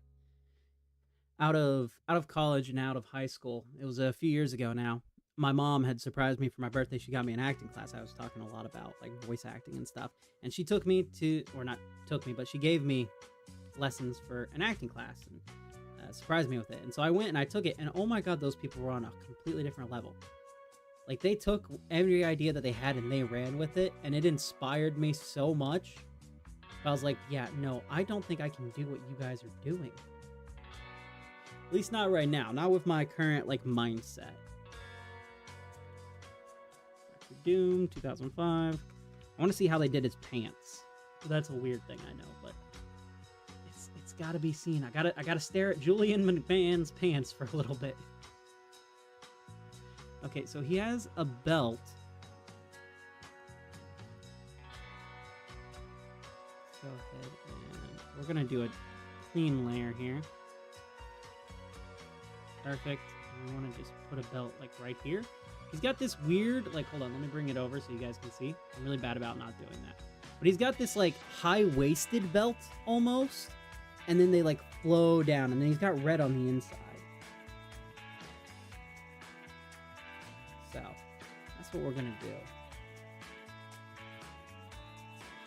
of college and out of high school. It was a few years ago now. My mom had surprised me for my birthday. She got me an acting class. I was talking a lot about like voice acting and stuff. And she took me to, or not took me, but she gave me lessons for an acting class and surprised me with it. And so I went and I took it, and oh my god, those people were on a completely different level. Like, they took every idea that they had and they ran with it, and it inspired me so much. I was like, yeah, no, I don't think I can do what you guys are doing. At least not right now. Not with my current, like, mindset. Dr. Doom, 2005. I want to see how they did his pants. That's a weird thing, I know, but it's gotta be seen. I gotta stare at Julian McMahon's pants for a little bit. Okay, so he has a belt. Go ahead and we're gonna do a clean layer here. Perfect. I want to just put a belt like right here. He's got this weird, like, hold on, let me bring it over so you guys can see. I'm really bad about not doing that. But he's got this like high-waisted belt almost, and then they like flow down, and then he's got red on the inside. So that's what we're gonna do.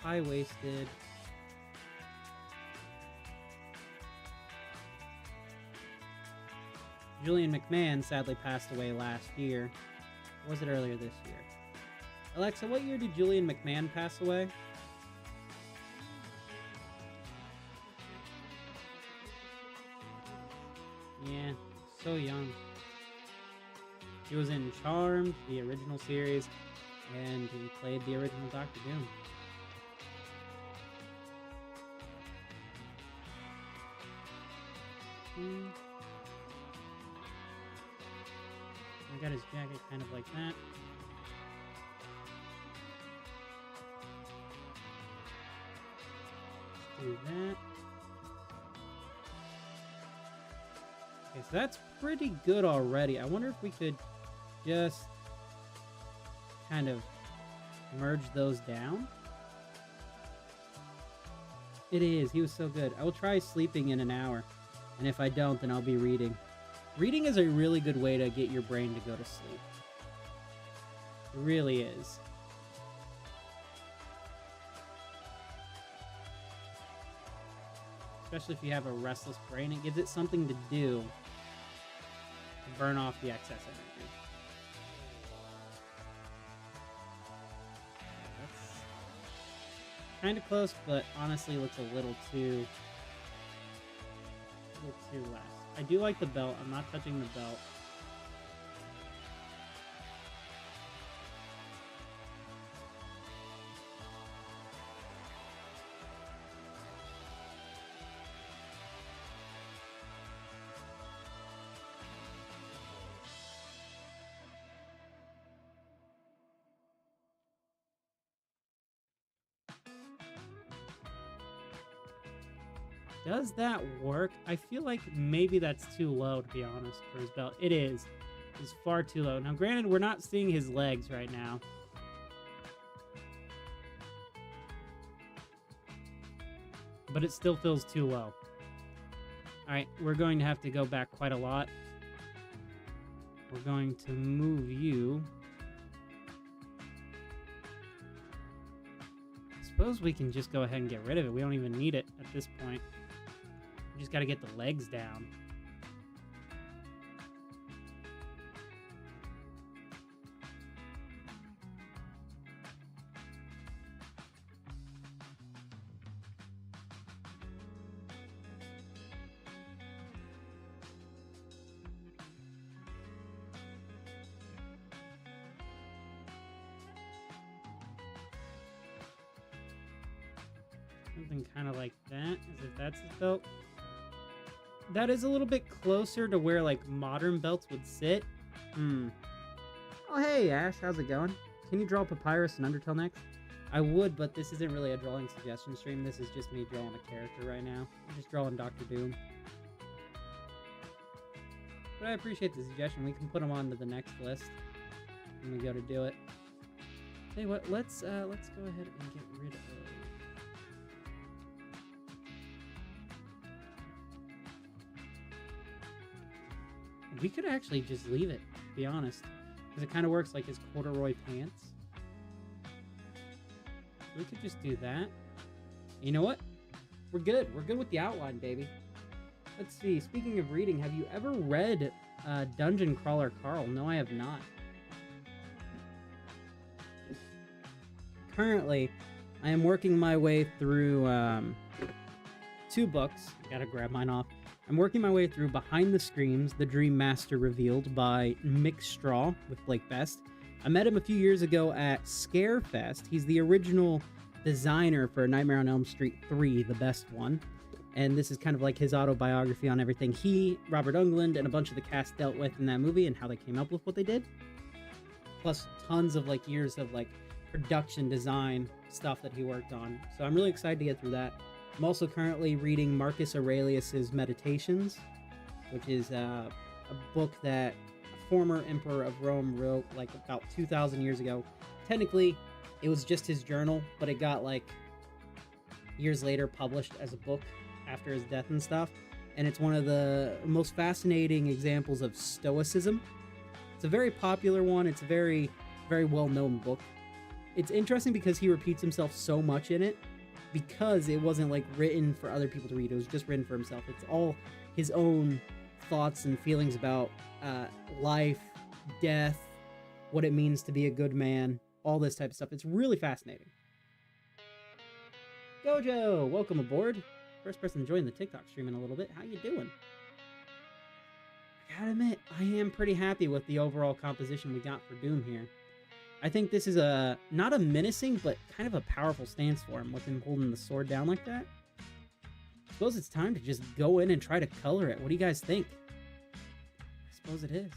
High-waisted. Julian McMahon sadly passed away last year. Or was it earlier this year? Alexa, what year did Julian McMahon pass away? Yeah, so young. He was in Charmed, the original series, and he played the original Doctor Doom. I got his jacket kind of like that. Do that. Okay, so that's pretty good already. I wonder if we could just kind of merge those down. It is. He was so good. I will try sleeping in an hour. And if I don't, then I'll be reading. Reading is a really good way to get your brain to go to sleep. It really is. Especially if you have a restless brain, it gives it something to do to burn off the excess energy. That's kind of close, but honestly looks a little too less. I do like the belt. I'm not touching the belt. Does that work? I feel like maybe that's too low, to be honest, for his belt. It is. It's far too low. Now, granted, we're not seeing his legs right now. But it still feels too low. Alright, we're going to have to go back quite a lot. We're going to move you. I suppose we can just go ahead and get rid of it. We don't even need it at this point. We just got to get the legs down. Something kind of like that, as if that's his belt. That is a little bit closer to where, like, modern belts would sit. Oh, hey, Ash, how's it going? Can you draw Papyrus and Undertale next? I would, but this isn't really a drawing suggestion stream. This is just me drawing a character right now. I'm just drawing Dr. Doom. But I appreciate the suggestion. We can put him onto the next list when we go to do it. Tell you what, let's go ahead and get rid of... We could actually just leave it, to be honest, because it kind of works like his corduroy pants. We could just do that. You know what? We're good. We're good with the outline, baby. Let's see. Speaking of reading, have you ever read Dungeon Crawler Carl? No, I have not. Currently, I am working my way through 2 books. Gotta grab mine off. I'm working my way through Behind the Screams, The Dream Master Revealed by Mick Straw with Blake Best. I met him a few years ago at Scarefest. He's the original designer for Nightmare on Elm Street 3, the best one. And this is kind of like his autobiography on everything he, Robert Englund, and a bunch of the cast dealt with in that movie and how they came up with what they did. Plus tons of like years of like production design stuff that he worked on. So I'm really excited to get through that. I'm also currently reading Marcus Aurelius's Meditations, which is a book that a former emperor of Rome wrote like about 2,000 years ago. Technically, it was just his journal, but it got like years later published as a book after his death and stuff. And it's one of the most fascinating examples of Stoicism. It's a very popular one. It's a very, very well-known book. It's interesting because he repeats himself so much in it, because it wasn't like written for other people to read. It was just written for himself. It's all his own thoughts and feelings about life, death, what it means to be a good man, all this type of stuff. It's really fascinating. Gojo, welcome aboard. First person to join the TikTok stream in a little bit. How you doing? I gotta admit, I am pretty happy with the overall composition we got for Doom here. I think this is not a menacing, but kind of a powerful stance for him, with him holding the sword down like that. I suppose it's time to just go in and try to color it. What do you guys think? I suppose it is.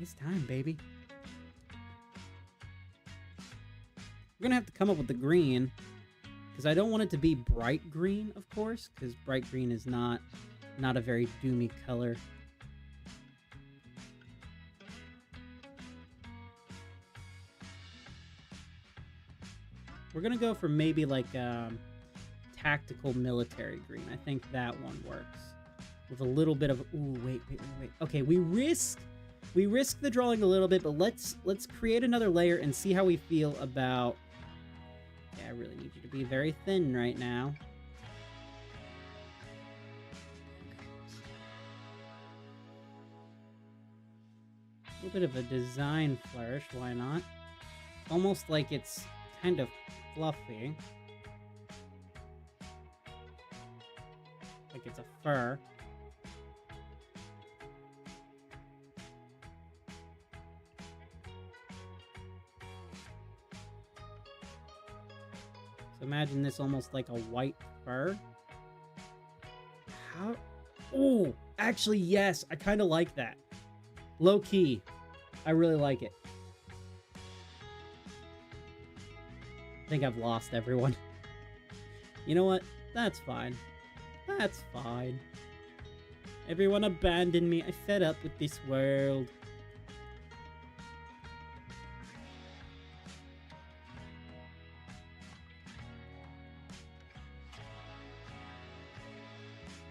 It's time, baby. We're gonna have to come up with the green, because I don't want it to be bright green, of course, because bright green is not a very doomy color. We're gonna go for maybe like tactical military green. I think that one works with a little bit of wait. Okay, we risk the drawing a little bit, but let's create another layer and see how we feel about. Yeah, I really need you to be very thin right now. A little bit of a design flourish, why not? Almost like it's kind of fluffy. Like it's a fur. So imagine this almost like a white fur. How? Oh, actually, yes. I kind of like that. Low key. I really like it. I think I've lost everyone. You know what? That's fine. That's fine. Everyone abandoned me. I fed up with this world.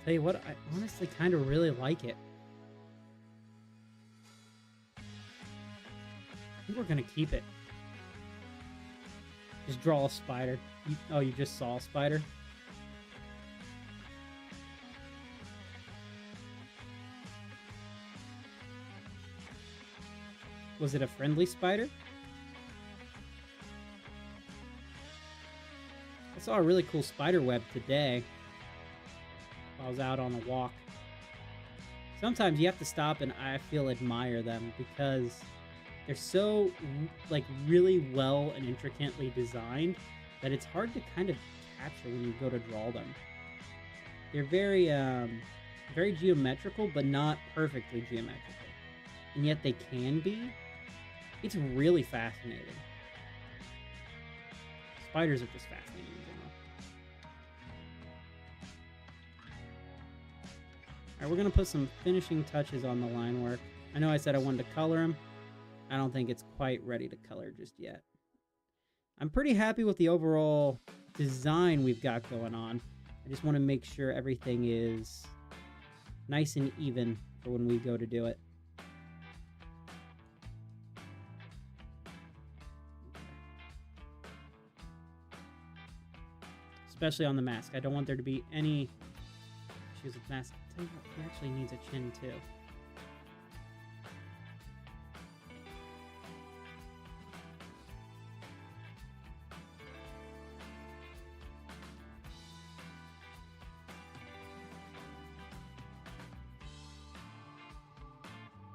Tell you what, I honestly kind of really like it. I think we're gonna keep it. Just draw a spider. You just saw a spider? Was it a friendly spider? I saw a really cool spider web today while I was out on a walk. Sometimes you have to stop and I feel admire them because they're so like really well and intricately designed that it's hard to kind of capture when you go to draw them. They're very very geometrical, but not perfectly geometrical. And yet they can be. It's really fascinating. Spiders are just fascinating in general. Alright, we're going to put some finishing touches on the line work. I know I said I wanted to color them. I don't think it's quite ready to color just yet. I'm pretty happy with the overall design we've got going on. I just want to make sure everything is nice and even for when we go to do it. Especially on the mask. I don't want there to be any issues with mask. I'll tell you what, he actually needs a chin too.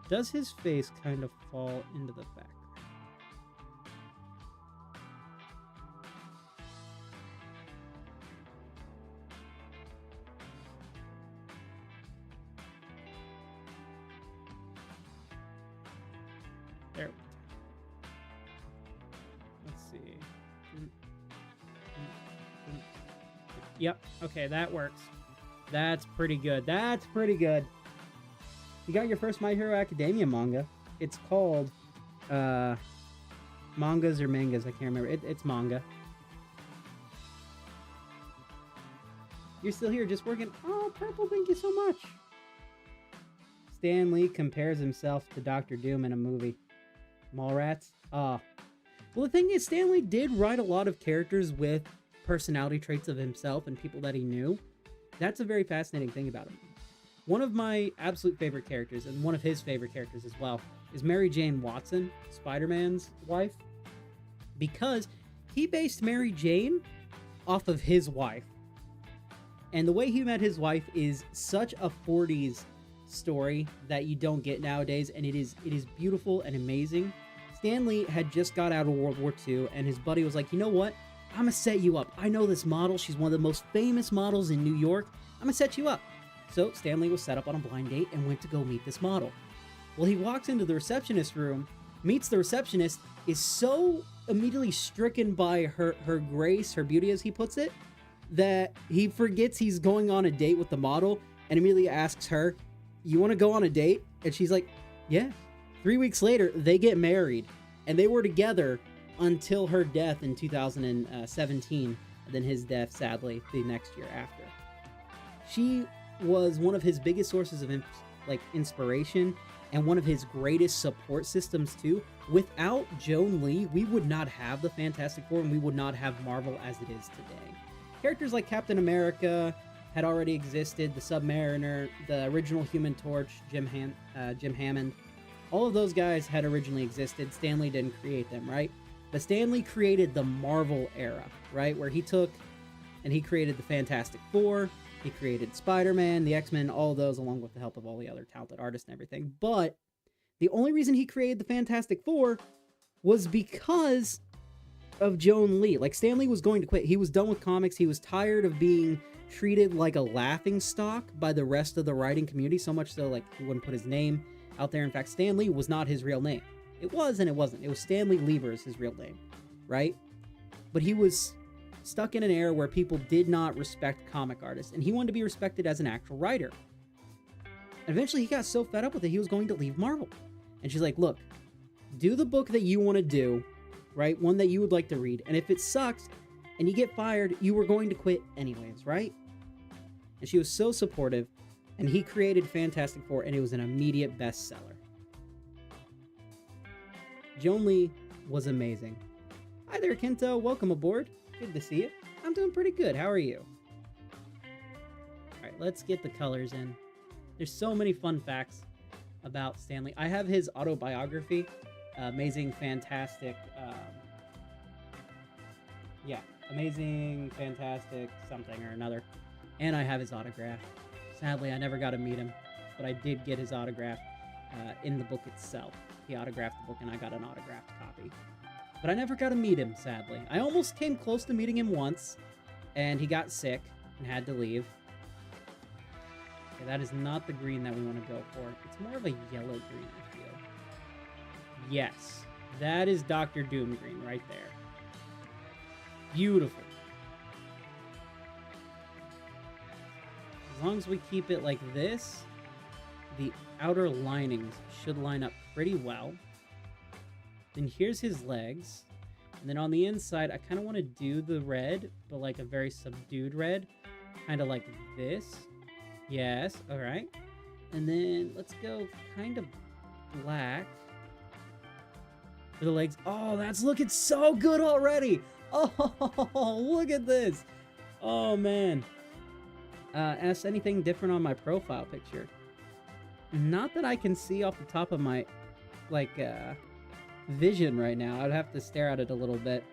Does his face kind of fall into the background? There. Let's see. Yep. Okay, that works. That's pretty good. That's pretty good. You got your first My Hero Academia manga. It's called mangas or mangas. I can't remember. It's manga. You're still here just working. Oh, Purple, thank you so much. Stan Lee compares himself to Doctor Doom in a movie. Mallrats? Well, the thing is, Stan Lee did write a lot of characters with personality traits of himself and people that he knew. That's a very fascinating thing about him. One of my absolute favorite characters, and one of his favorite characters as well, is Mary Jane Watson, Spider-Man's wife, because he based Mary Jane off of his wife. And the way he met his wife is such a 40s story that you don't get nowadays, and it is beautiful and amazing. Stan Lee had just got out of World War II, and his buddy was like, you know what? I'm gonna set you up. I know this model. She's one of the most famous models in New York. I'm gonna set you up. So Stan Lee was set up on a blind date and went to go meet this model. Well, he walks into the receptionist room, meets the receptionist, is so immediately stricken by her grace, her beauty, as he puts it, that he forgets he's going on a date with the model and immediately asks her, you want to go on a date? And she's like, yeah. 3 weeks later, they get married, and they were together until her death in 2017, and then his death, sadly, the next year after. She was one of his biggest sources of inspiration and one of his greatest support systems too. Without Joan Lee, we would not have the Fantastic Four, and we would not have Marvel as it is today. Characters like Captain America had already existed, the Submariner, the original Human Torch, Jim Hammond. All of those guys had originally existed. Stan Lee didn't create them, right? But Stan Lee created the Marvel era, right? Where he took and he created the Fantastic Four, he created Spider-Man, the X-Men, all of those, along with the help of all the other talented artists and everything. But the only reason he created the Fantastic Four was because of Joan Lee. Like, Stan Lee was going to quit. He was done with comics. He was tired of being treated like a laughingstock by the rest of the writing community, so much so, like, he wouldn't put his name out there. In fact, Stan Lee was not his real name. It was and it wasn't. It was Stanley Lieber is his real name, right? But he was stuck in an era where people did not respect comic artists, and he wanted to be respected as an actual writer. Eventually, he got so fed up with it, he was going to leave Marvel. And she's like, look, do the book that you want to do, right? One that you would like to read. And if it sucks and you get fired, you were going to quit anyways, right? And she was so supportive, and he created Fantastic Four, and it was an immediate bestseller. Joan Lee was amazing. Hi there, Kento. Welcome aboard. Good to see you. I'm doing pretty good. How are you? Alright, let's get the colors in. There's so many fun facts about Stan Lee. I have his autobiography, Amazing Fantastic, Amazing Fantastic something or another. And I have his autograph. Sadly, I never got to meet him, but I did get his autograph in the book itself. He autographed the book, and I got an autographed copy. But I never got to meet him, sadly. I almost came close to meeting him once, and he got sick and had to leave. Okay, that is not the green that we want to go for. It's more of a yellow green, I feel. Yes, that is Dr. Doom green right there. Beautiful. As long as we keep it like this, the outer linings should line up pretty well. Then here's his legs. And then on the inside, I kind of want to do the red, but like a very subdued red. Kind of like this. Yes, all right. And then let's go kind of black for the legs. Oh, that's looking so good already. Oh, look at this. Oh, man. Ask anything different on my profile picture. Not that I can see off the top of my, vision right now. I'd have to stare at it a little bit.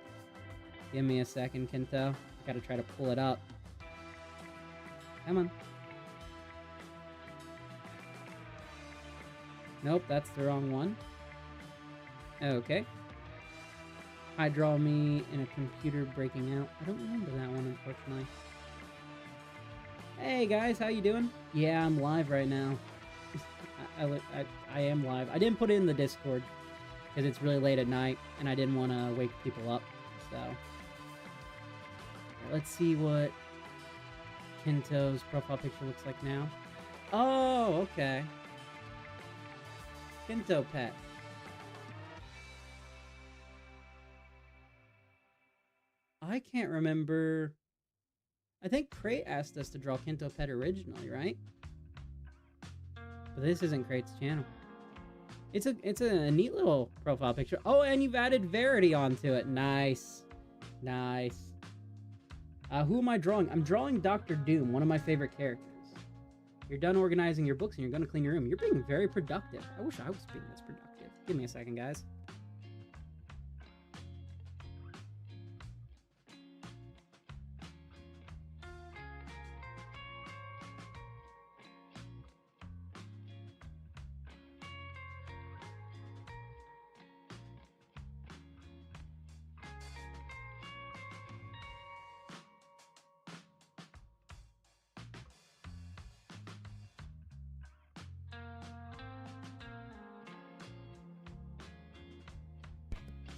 Give me a second, Kento. I gotta try to pull it up. Come on. Nope, that's the wrong one. Okay. Draw me in a computer breaking out. I don't remember that one, unfortunately. Hey guys, how you doing? Yeah, I'm live right now. I am live. I didn't put it in the Discord because it's really late at night and I didn't want to wake people up. So let's see what Kento's profile picture looks like now. Oh, okay. Kento pet. I can't remember. I think Crate asked us to draw Kento pet originally, right? But this isn't Crate's channel. It's a neat little profile picture. Oh, and you've added Verity onto it. Nice. Nice. Who am I drawing? I'm drawing Dr. Doom, one of my favorite characters. You're done organizing your books and you're going to clean your room. You're being very productive. I wish I was being this productive. Give me a second, guys.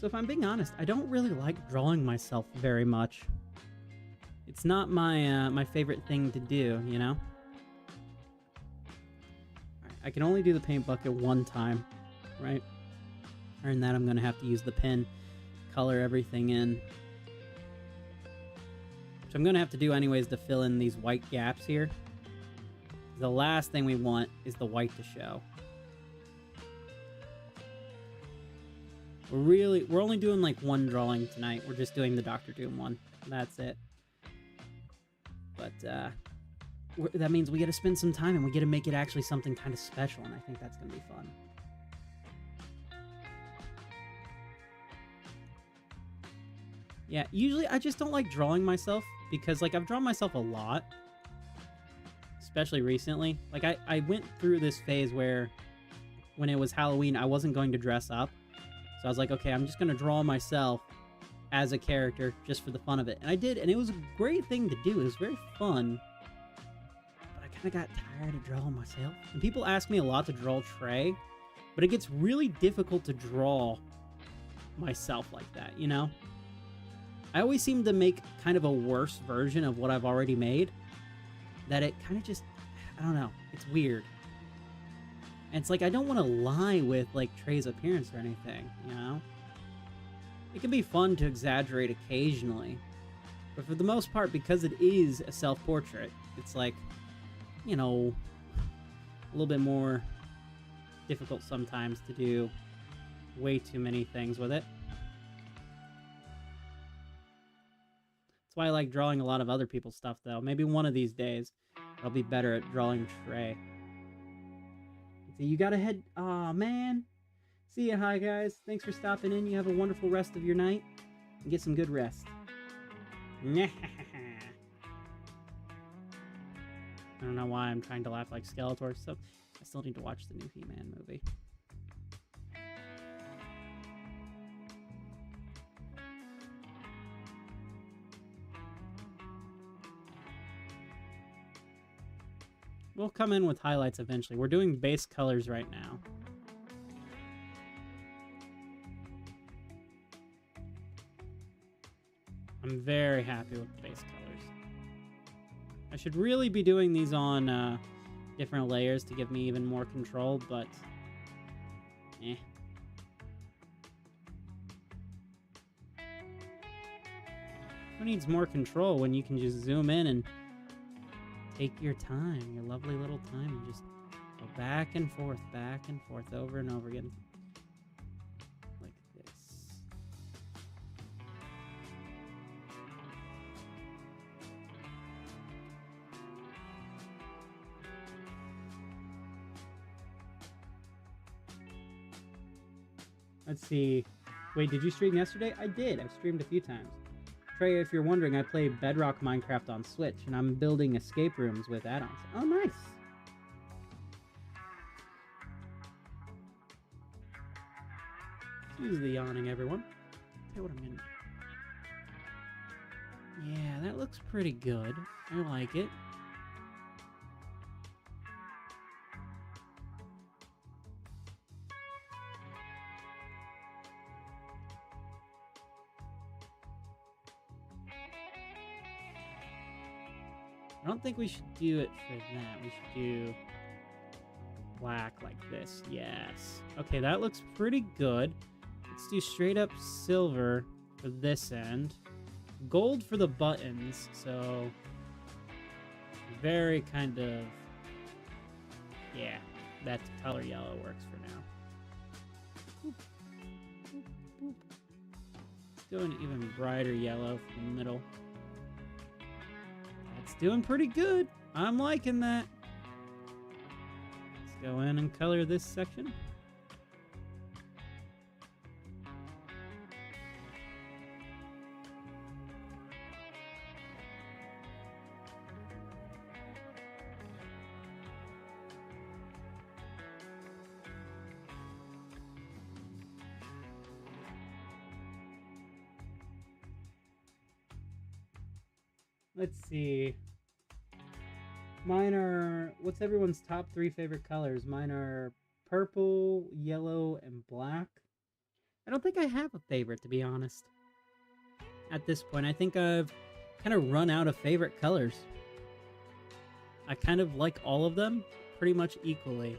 So if I'm being honest, I don't really like drawing myself very much. It's not my my favorite thing to do, you know? Alright, I can only do the paint bucket one time, right? And that I'm going to have to use the pen, color everything in. Which I'm going to have to do anyways to fill in these white gaps here. The last thing we want is the white to show. We're only doing like one drawing tonight. We're just doing the Dr. Doom one. That's it. But that means we get to spend some time and we get to make it actually something kind of special, and I think that's going to be fun. Yeah, usually I just don't like drawing myself because like I've drawn myself a lot, especially recently. Like I went through this phase where when it was Halloween, I wasn't going to dress up. So I was like, okay, I'm just going to draw myself as a character just for the fun of it. And I did, and it was a great thing to do. It was very fun. But I kind of got tired of drawing myself. And people ask me a lot to draw Tre, but it gets really difficult to draw myself like that, you know? I always seem to make kind of a worse version of what I've already made. That it kind of just, I don't know, it's weird. And it's like, I don't want to lie with, like, Tre's appearance or anything, you know? It can be fun to exaggerate occasionally. But for the most part, because it is a self-portrait, it's like, you know, a little bit more difficult sometimes to do way too many things with it. That's why I like drawing a lot of other people's stuff, though. Maybe one of these days, I'll be better at drawing Tre. So you gotta head. Aw, man. See ya, hi guys. Thanks for stopping in. You have a wonderful rest of your night and get some good rest. I don't know why I'm trying to laugh like Skeletor, so I still need to watch the new He-Man movie. We'll come in with highlights eventually. We're doing base colors right now. I'm very happy with the base colors. I should really be doing these on different layers to give me even more control, but eh. Who needs more control when you can just zoom in and take your time, your lovely little time, and just go back and forth over and over again. Like this. Let's see. Wait, did you stream yesterday? I did. I've streamed a few times. Tre, if you're wondering, I play Bedrock Minecraft on Switch, and I'm building escape rooms with add-ons. Oh, nice! Excuse the yawning, everyone. Okay, what I'm gonna do. Yeah, that looks pretty good. I like it. I don't think we should do it for that. We should do black like this. Yes. Okay, that looks pretty good. Let's do straight up silver for this end. Gold for the buttons, so very kind of, yeah. that color yellow works for now. Boop, boop, boop. Let's go an even brighter yellow from the middle. That's doing pretty good. I'm liking that. Let's go in and color this section. Let's see. Mine are... What's everyone's top 3 favorite colors? Mine are purple, yellow, and black. I don't think I have a favorite, to be honest. At this point, I think I've kind of run out of favorite colors. I kind of like all of them pretty much equally.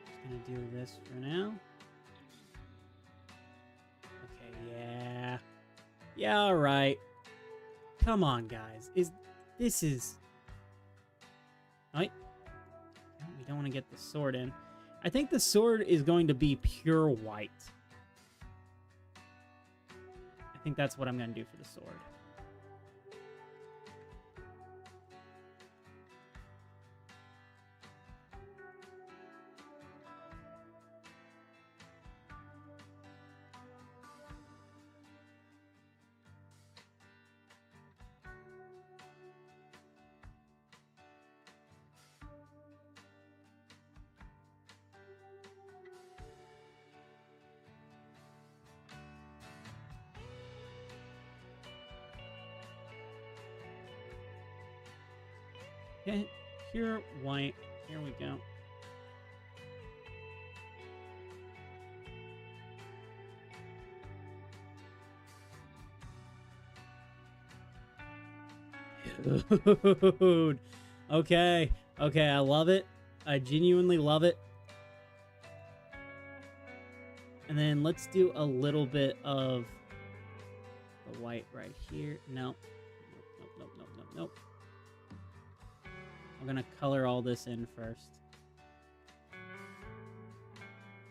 Just gonna do this for now. Yeah, alright. Come on, guys. This is... Right? We don't want to get the sword in. I think the sword is going to be pure white. I think that's what I'm going to do for the sword. Okay, pure white. Here we go. Dude. Okay, I love it. I genuinely love it. And then let's do a little bit of the white right here. Nope. Nope. We're gonna color all this in first.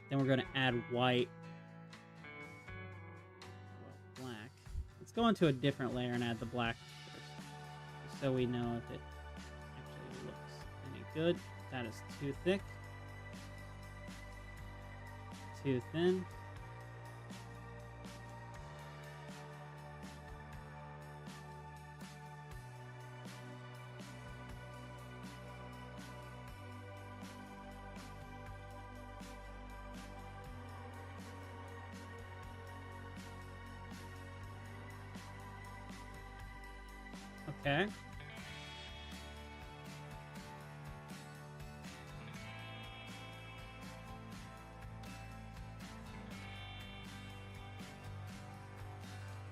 Then we're gonna add white. Well, black. Let's go onto a different layer and add the black first, so we know if it actually looks any good. That is too thick. Too thin. Okay.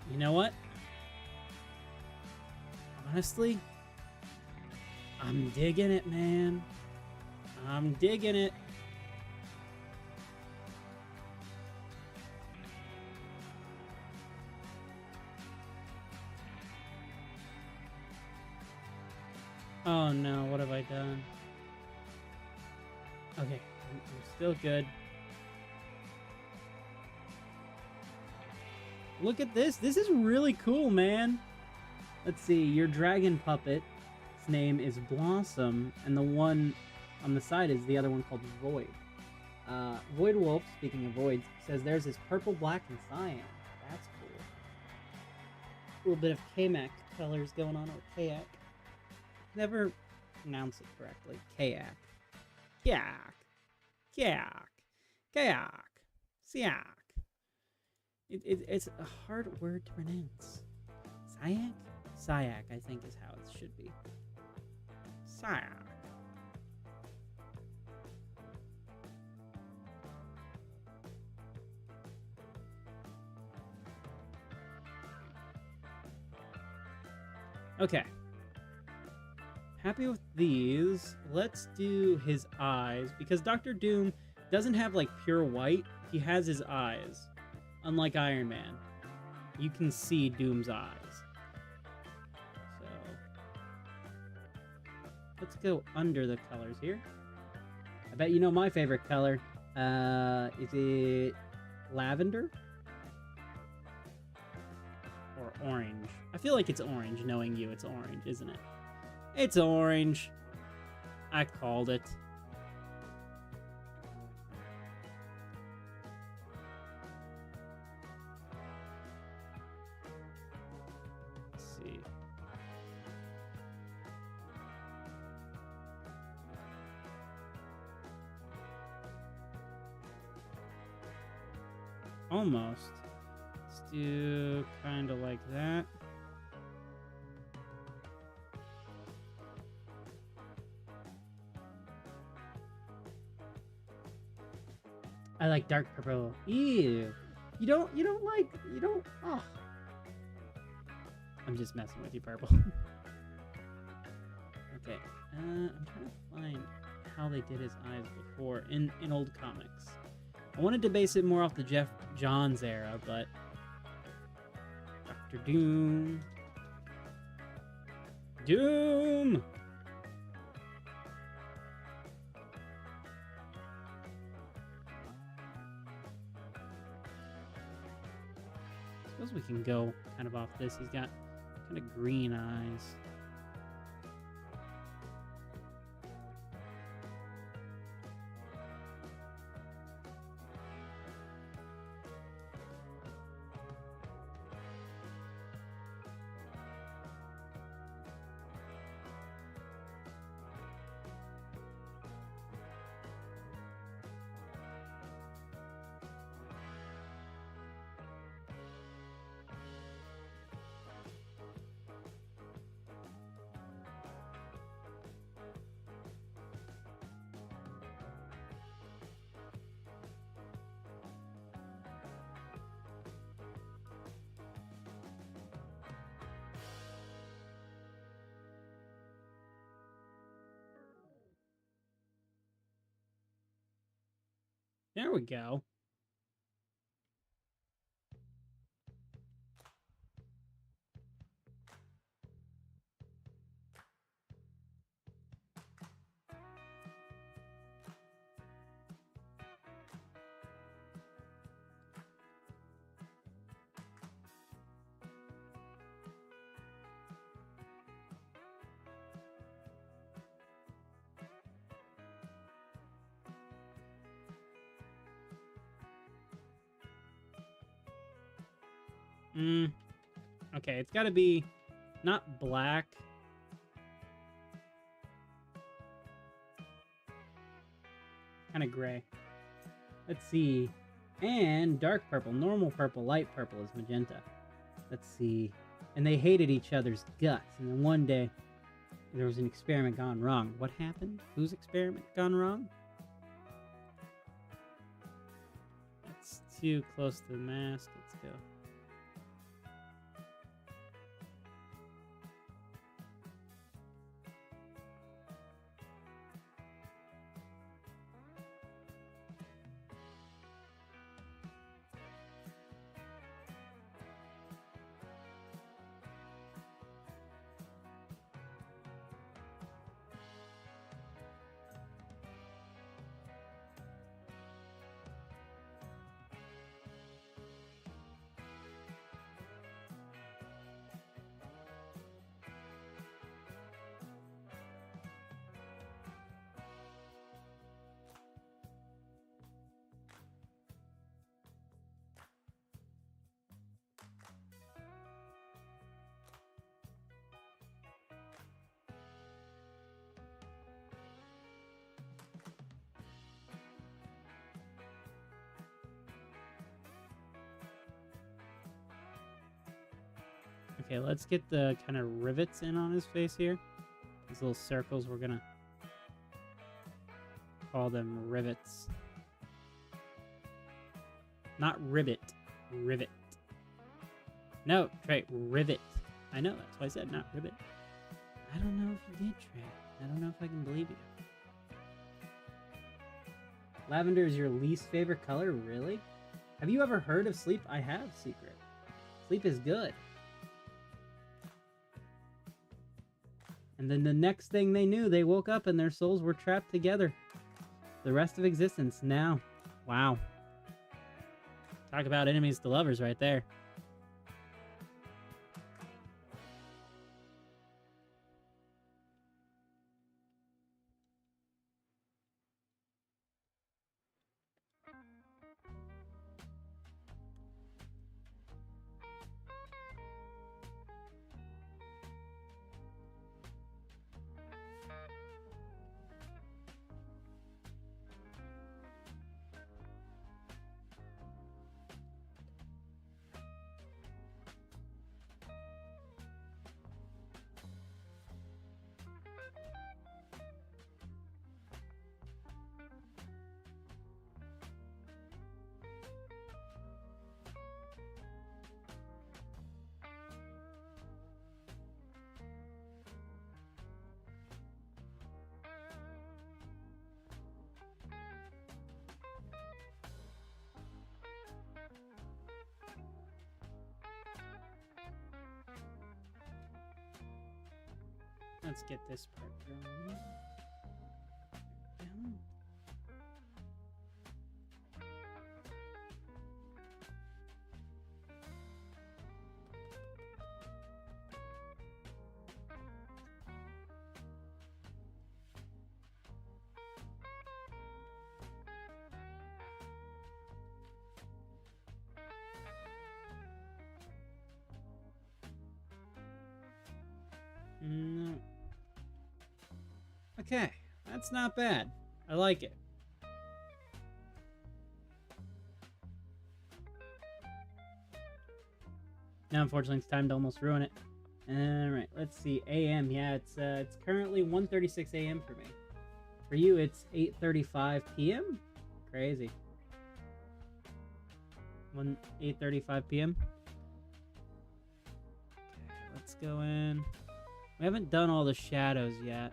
You know what? Honestly, I'm digging it, man. I'm digging it. Oh no, what have I done? Okay, I'm still good. Look at this. This is really cool, man. Let's see. Your dragon puppet's name is Blossom, and the one on the side is the other one called Void. Void Wolf, speaking of voids, says there's this purple, black, and cyan. That's cool. A little bit of Kamak colors going on with Kayak. Never pronounce it correctly. Kayak. Kayak. Siak. It's a hard word to pronounce. Syak? Syak, I think, is how it should be. Syak. Okay. Happy with these. Let's do his eyes, because Dr. Doom doesn't have like pure white. He has his eyes. Unlike Iron Man, you can see Doom's eyes. So let's go under the colors here. I bet you know my favorite color. Is it lavender? Or orange? I feel like it's orange, knowing you. It's orange, isn't it? It's orange. I called it. Let's see. Almost. Let's do kind of like that. I like dark purple. Ew. You don't oh. I'm just messing with you, purple. Okay. I'm trying to find how they did his eyes before in old comics. I wanted to base it more off the Jeff Johns era, but Dr. Doom. Doom! I suppose we can go kind of off this. He's got kind of green eyes. There we go. Okay, it's got to be not black. Kind of gray. Let's see. And dark purple. Normal purple, light purple is magenta. Let's see. And they hated each other's guts. And then one day, there was an experiment gone wrong. What happened? Whose experiment gone wrong? That's too close to the mask. Let's go. Okay, let's get the kind of rivets in on his face here. These little circles, we're gonna call them rivets. Not ribbit, rivet. No, Trey, rivet. I know, that's why I said not ribbit. I don't know if you did, Trey. I don't know if I can believe you. Lavender is your least favorite color? Really? Have you ever heard of sleep? I have, Secret. Sleep is good. And then the next thing they knew, they woke up and their souls were trapped together. The rest of existence now. Wow. Talk about enemies to lovers right there. Let's get this part going. Down. No. Okay, that's not bad. I like it. Now, unfortunately, it's time to almost ruin it. All right, let's see. AM, yeah, it's currently 1:36 a.m. for me. For you, it's 8:35 p.m. Crazy. 8:35 p.m. Okay, let's go in. We haven't done all the shadows yet.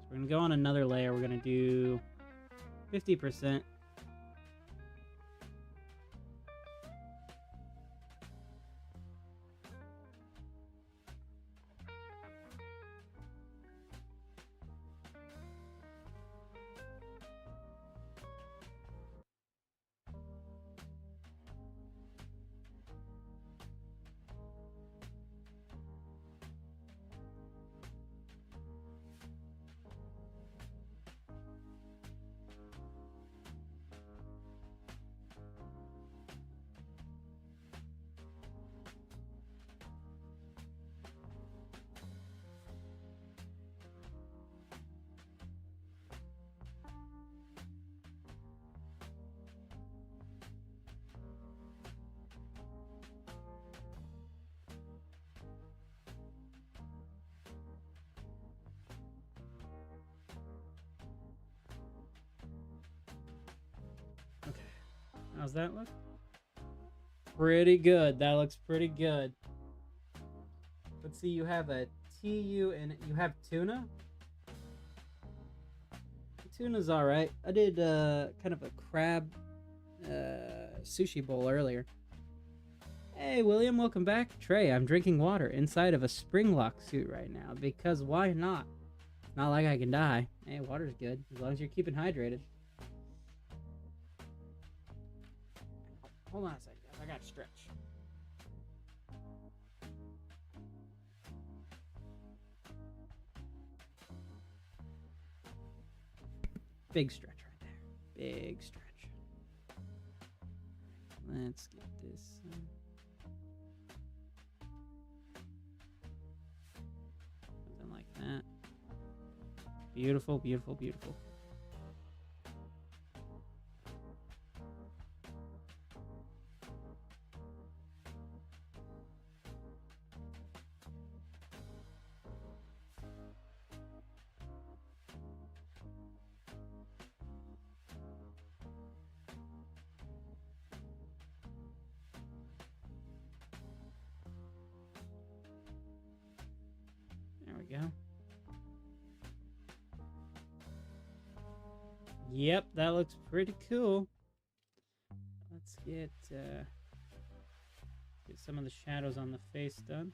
So we're gonna go on another layer. We're gonna do 50%. How's that look? Pretty good. That looks pretty good. Let's see, you have a TU and you have tuna? Tuna's alright. I did kind of a crab sushi bowl earlier. Hey, William, welcome back. Trey, I'm drinking water inside of a Springlock suit right now because why not? It's not like I can die. Hey, water's good as long as you're keeping hydrated. Hold on a second, guys. I gotta stretch. Big stretch right there. Big stretch. Let's get this. Something like that. Beautiful, beautiful, beautiful. Go. Yep, that looks pretty cool. Let's get some of the shadows on the face done.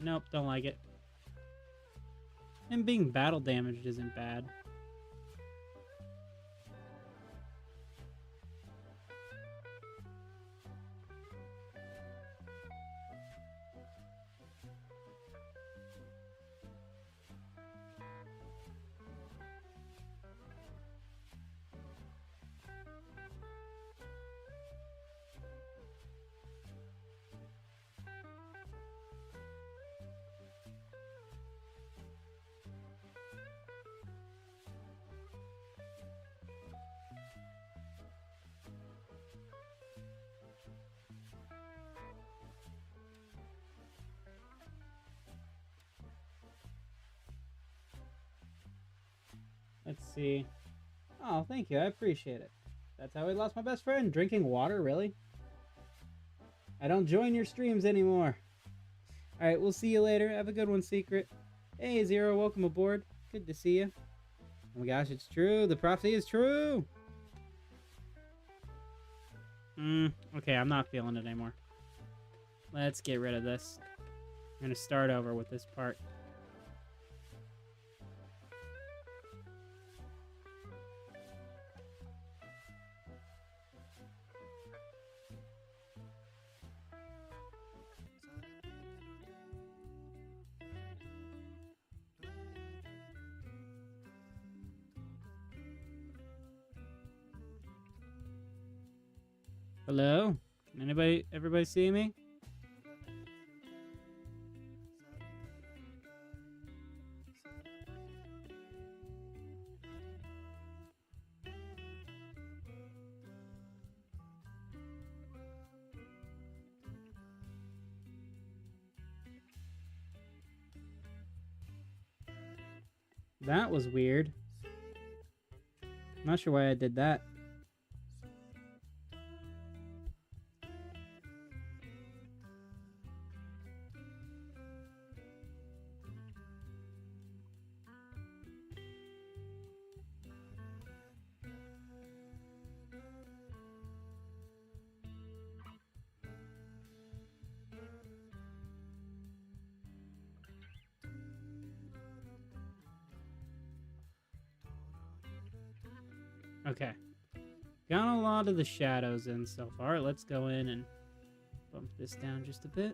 Nope, don't like it. Him being battle damaged isn't bad. Let's see. Oh, thank you. I appreciate it. That's how I lost my best friend. Drinking water, really? I don't join your streams anymore. Alright, we'll see you later. Have a good one, Secret. Hey, Zero, welcome aboard. Good to see you. Oh my gosh, it's true. The prophecy is true. Okay, I'm not feeling it anymore. Let's get rid of this. I'm going to start over with this part. Hello? Can everybody see me? That was weird. I'm not sure why I did that. Okay. Got a lot of the shadows in so far. Let's go in and bump this down just a bit.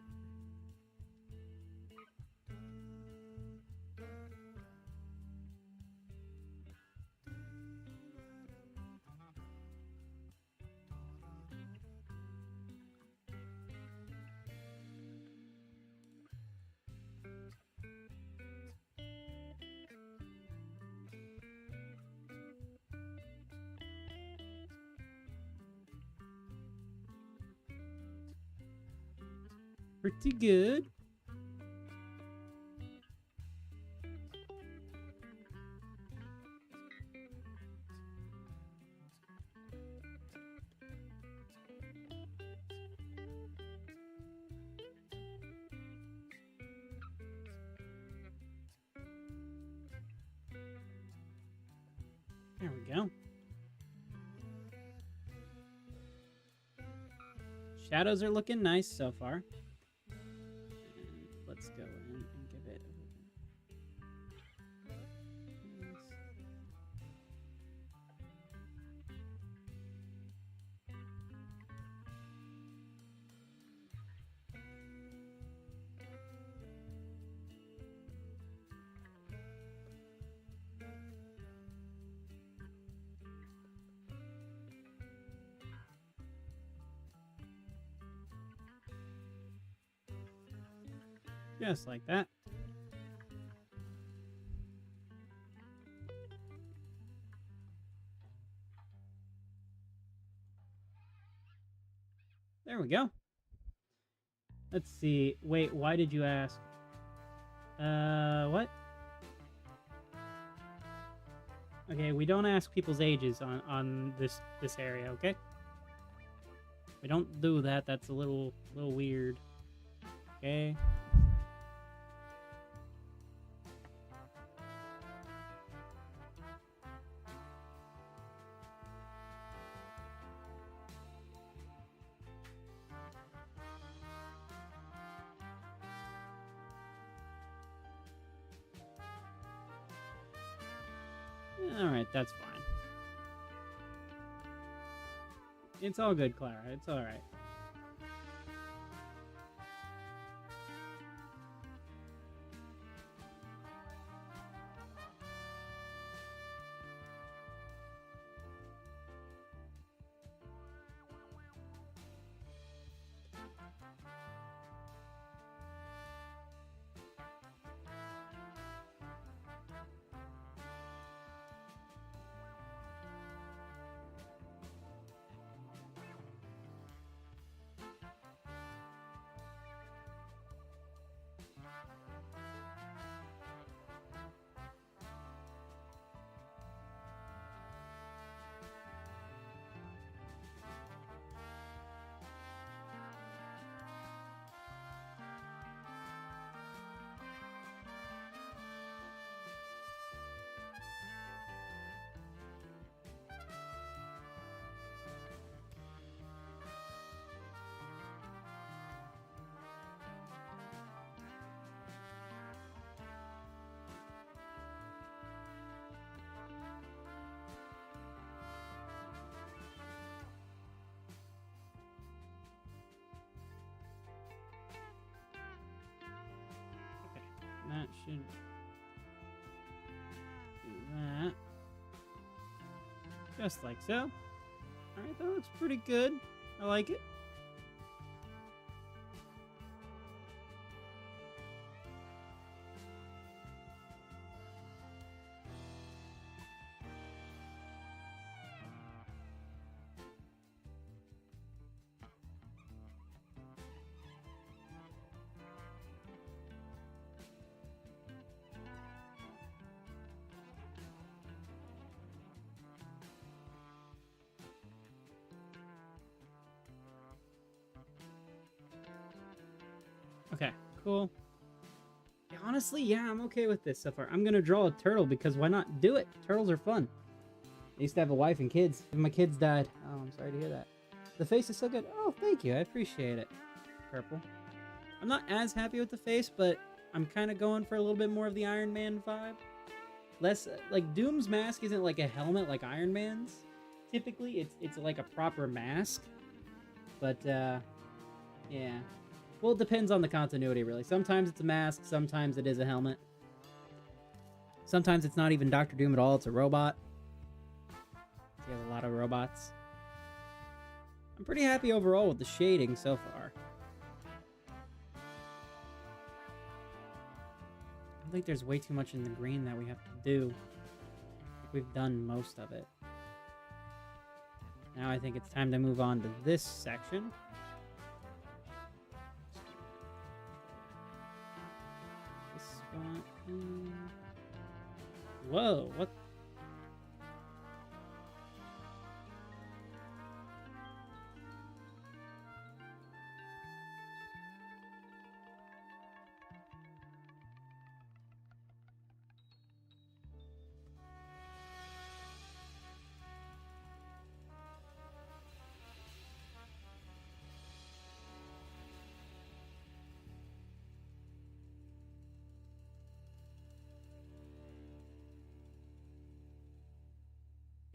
Pretty good. There we go. Shadows are looking nice so far. Let's go in and give it just like that. There we go. Let's see. Wait, why did you ask? What? Okay, we don't ask people's ages on this area, okay? We don't do that. That's a little weird. Okay. Alright, that's fine. It's all good, Clara. It's alright. That should do that. Just like so. Alright, that looks pretty good. I like it. Okay, cool. Yeah, honestly, yeah, I'm okay with this so far. I'm gonna draw a turtle because why not do it? Turtles are fun. I used to have a wife and kids. My kids died. Oh, I'm sorry to hear that. The face is so good. Oh, thank you. I appreciate it. Purple. I'm not as happy with the face, but I'm kind of going for a little bit more of the Iron Man vibe. Less, like, Doom's mask isn't like a helmet like Iron Man's. Typically, it's like a proper mask. But, yeah. Well, it depends on the continuity, really. Sometimes it's a mask, sometimes it is a helmet. Sometimes it's not even Dr. Doom at all, it's a robot. He has a lot of robots. I'm pretty happy overall with the shading so far. I think there's way too much in the green that we have to do. I think we've done most of it. Now I think it's time to move on to this section. Whoa, what?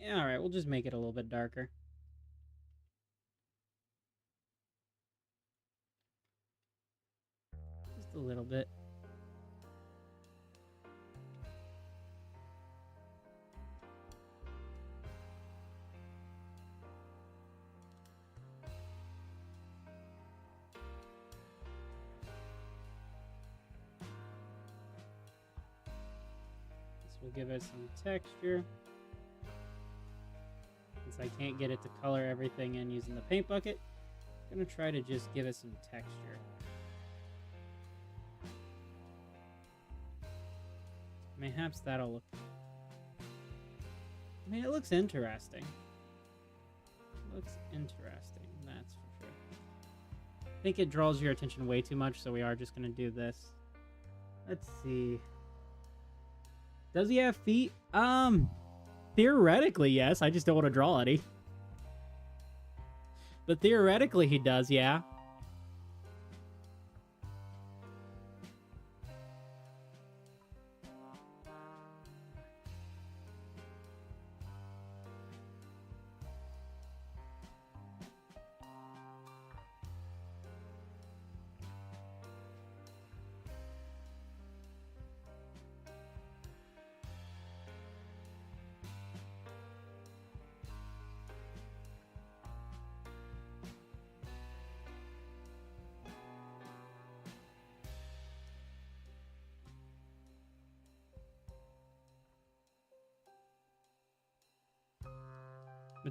Yeah, alright, we'll just make it a little bit darker. Just a little bit. This will give us some texture. Since I can't get it to color everything in using the paint bucket, I'm going to try to just give it some texture. Mayhaps that'll look... I mean, it looks interesting. It looks interesting, that's for sure. I think it draws your attention way too much, so we are just going to do this. Let's see. Does he have feet? Theoretically, yes. I just don't want to draw any. But theoretically, he does, yeah.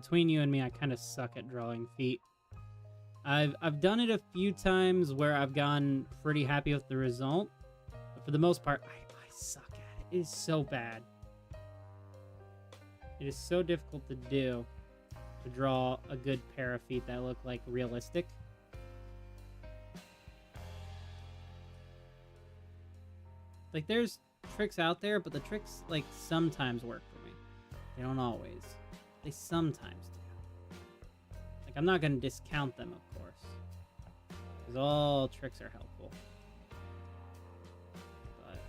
between you and me, I kind of suck at drawing feet. I've done it a few times where I've gone pretty happy with the result, but for the most part, I suck at it. It is so bad. It is so difficult to do, to draw a good pair of feet that look like realistic. Like, there's tricks out there, but the tricks, like, sometimes work for me. They don't always. They sometimes do. Like, I'm not going to discount them, of course, because all tricks are helpful. But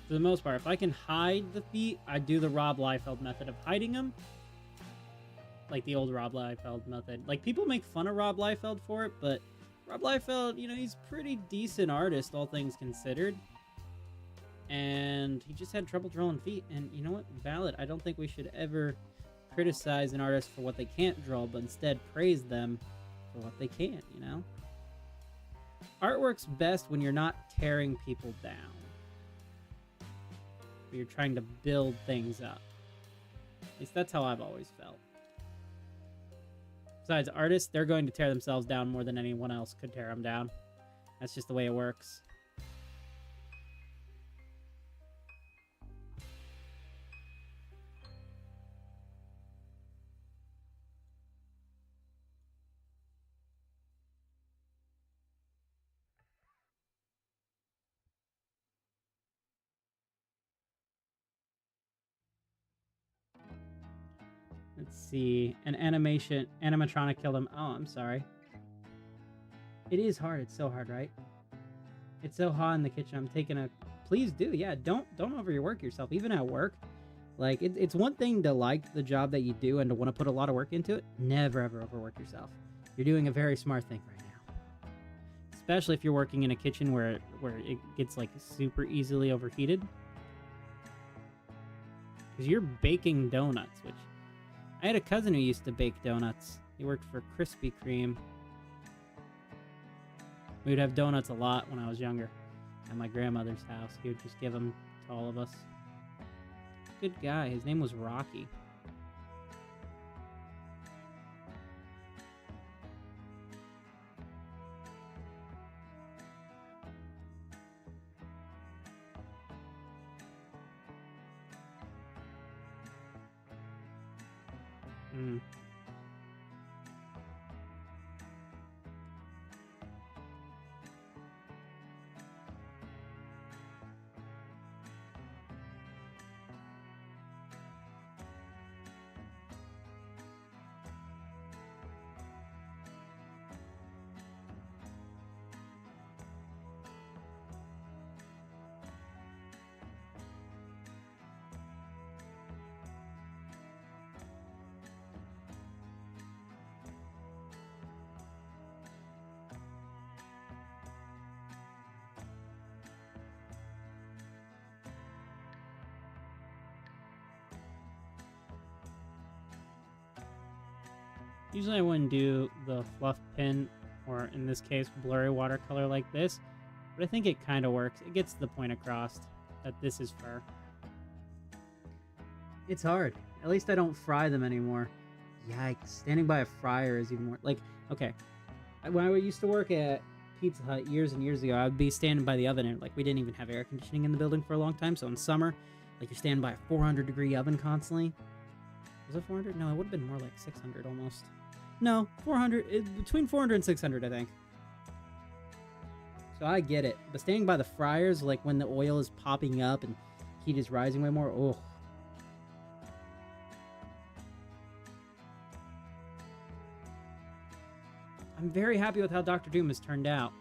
for the most part, if I can hide the feet, I do the Rob Liefeld method of hiding them. Like the old Rob Liefeld method. Like, people make fun of Rob Liefeld for it, but Rob Liefeld, you know, he's a pretty decent artist, all things considered. And he just had trouble drawing feet. And you know what? Valid. I don't think we should ever criticize an artist for what they can't draw, but instead praise them for what they can, you know? Artwork's best when you're not tearing people down. But you're trying to build things up. At least that's how I've always felt. Besides, artists, they're going to tear themselves down more than anyone else could tear them down. That's just the way it works. Let's see. An animatronic killed him. Oh, I'm sorry. It is hard. It's so hard, right? It's so hot in the kitchen. I'm taking a... Please do. Yeah, don't overwork yourself. Even at work. Like, it's one thing to like the job that you do and to want to put a lot of work into it. Never, ever overwork yourself. You're doing a very smart thing right now. Especially if you're working in a kitchen where it gets, like, super easily overheated. Because you're baking donuts, which... I had a cousin who used to bake donuts. He worked for Krispy Kreme. We would have donuts a lot when I was younger at my grandmother's house. He would just give them to all of us. Good guy. His name was Rocky. Usually I wouldn't do the fluff pen, or in this case, blurry watercolor like this, but I think it kind of works. It gets the point across that this is fur. It's hard. At least I don't fry them anymore. Yikes. Standing by a fryer is even more... Like, okay. When I used to work at Pizza Hut years and years ago, I would be standing by the oven, and like, we didn't even have air conditioning in the building for a long time, so in summer, like, you're standing by a 400-degree oven constantly. Was it 400? No, it would have been more like 600 almost. No, 400, between 400 and 600, I think. So I get it. But standing by the fryers, like when the oil is popping up and heat is rising way more, oh. I'm very happy with how Dr. Doom has turned out.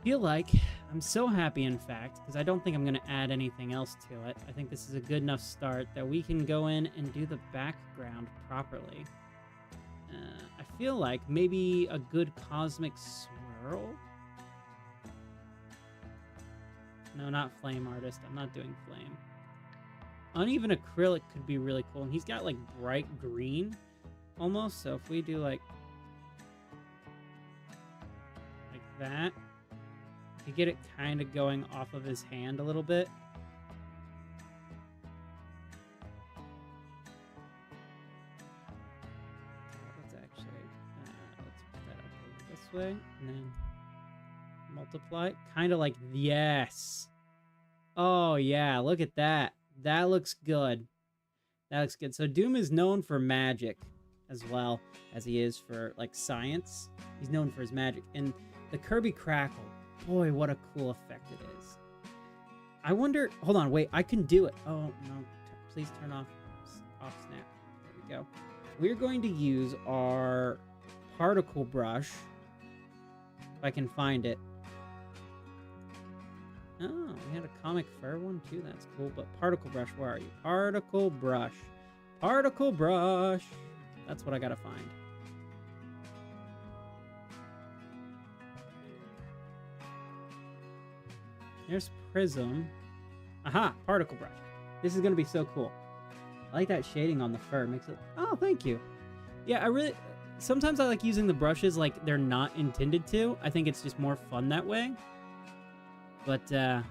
I feel like I'm so happy, in fact, because I don't think I'm going to add anything else to it. I think this is a good enough start that we can go in and do the background properly. I feel like maybe a good cosmic swirl? No, not flame artist. I'm not doing flame. Uneven acrylic could be really cool. And he's got like bright green almost. So if we do like... that. You get it kind of going off of his hand a little bit. Let's actually, let's put that up this way, and then multiply. Kind of like, yes. Oh, yeah, look at that. That looks good. That looks good. So Doom is known for magic as well as he is for, like, science. He's known for his magic. And the Kirby Crackle, boy, what a cool effect it is. I wonder... Hold on, wait, I can do it. Oh, no. Please turn off snap. There we go. We're going to use our particle brush. If I can find it. Oh, we had a comic fur one too. That's cool. But particle brush, where are you? Particle brush. Particle brush. That's what I gotta find. There's Prism. Aha! Particle brush. This is gonna be so cool. I like that shading on the fur. Makes it... Oh, thank you. Yeah, I really... Sometimes I like using the brushes like they're not intended to. I think it's just more fun that way. But, okay,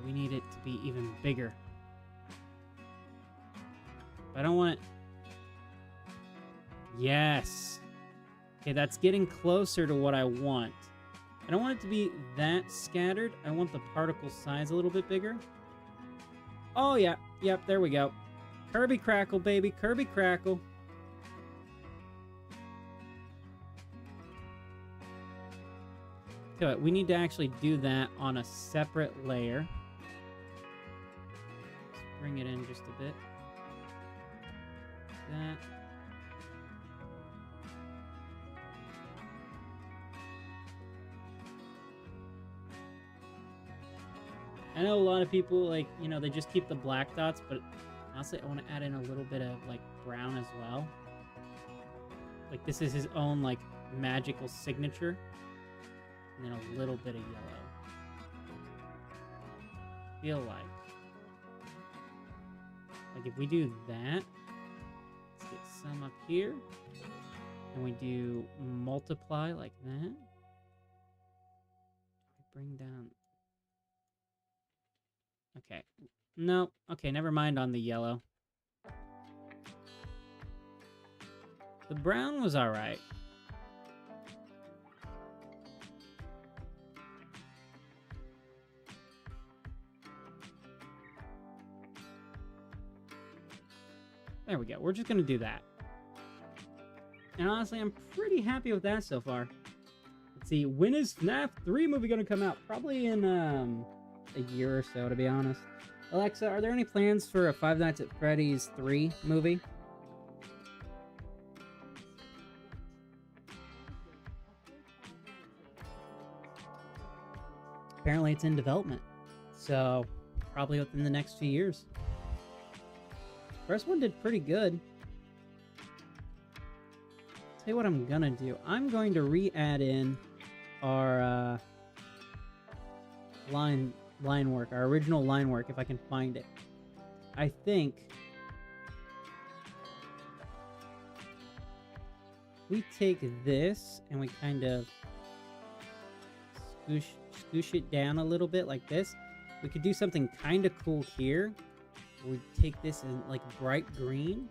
we need it to be even bigger. But I don't want it... Yes! Okay, that's getting closer to what I want. I don't want it to be that scattered. I want the particle size a little bit bigger. Oh, yeah. Yep, there we go. Kirby Crackle, baby. Kirby Crackle. Okay, we need to actually do that on a separate layer. Let's bring it in just a bit. That. I know a lot of people, like, you know, they just keep the black dots, but honestly, I want to add in a little bit of, like, brown as well. Like, this is his own, like, magical signature. And then a little bit of yellow. Feel like if we do that, let's get some up here. And we do multiply like that. Bring down. Okay. No. Okay, never mind on the yellow. The brown was alright. There we go. We're just going to do that. And honestly, I'm pretty happy with that so far. Let's see. When is FNAF 3 movie going to come out? Probably in a year or so, to be honest. Alexa, are there any plans for a Five Nights at Freddy's 3 movie? Apparently it's in development. So, probably within the next few years. First one did pretty good. Tell you what I'm gonna do. I'm going to re-add in our line work, our original line work, if I can find it. I think we take this and we kind of scoosh it down a little bit like this. We could do something kind of cool here. We take this in like bright green.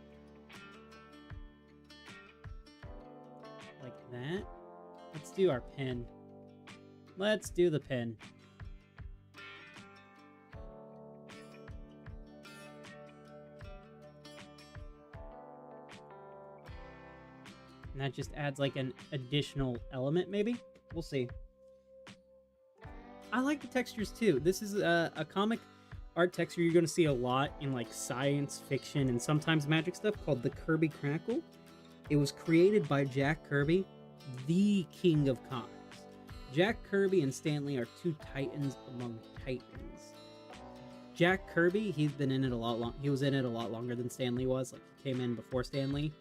Like that. Let's do our pin. Let's do the pin. And that just adds like an additional element, maybe? We'll see. I like the textures too. This is a comic art texture you're going to see a lot in like science fiction and sometimes magic stuff called the Kirby Crackle. It was created by Jack Kirby, the king of comics. Jack Kirby and Stan Lee are two titans among titans. Jack Kirby, he's been in it a lot long. He was in it a lot longer than Stan Lee was. Like, he came in before Stan Lee.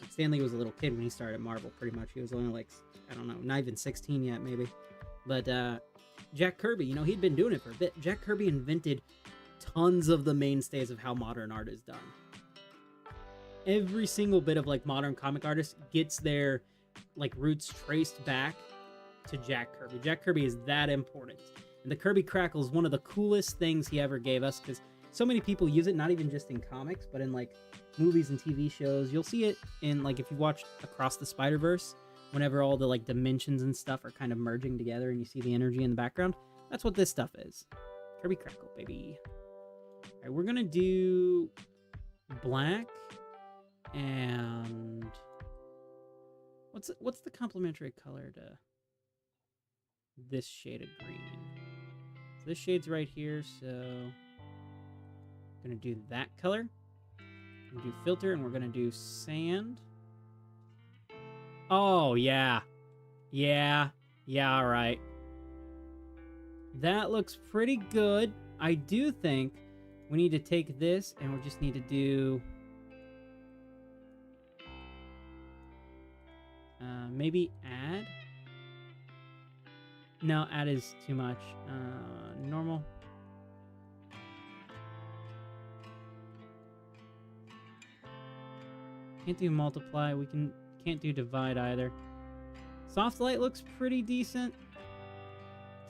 Like, Stan Lee was a little kid when he started at Marvel, pretty much. He was only like, I don't know, not even 16 yet, maybe. But Jack Kirby, you know, he'd been doing it for a bit. Jack Kirby invented tons of the mainstays of how modern art is done. Every single bit of like modern comic artist gets their like roots traced back to Jack Kirby. Jack Kirby is that important. And the Kirby Crackle is one of the coolest things he ever gave us, because so many people use it, not even just in comics, but in like movies and TV shows. You'll see it in like if you watch Across the Spider-Verse, whenever all the like dimensions and stuff are kind of merging together and you see the energy in the background. That's what this stuff is. Kirby Crackle, baby. All right, we're gonna do black and what's the complementary color to this shade of green? So this shade's right here, so I'm gonna do that color. I'm gonna do filter, and we're gonna do sand. Oh yeah, all right. That looks pretty good. I do think we need to take this, and we just need to do maybe add. No, add is too much. Normal. Can't do multiply. Can't do divide either. Soft light looks pretty decent.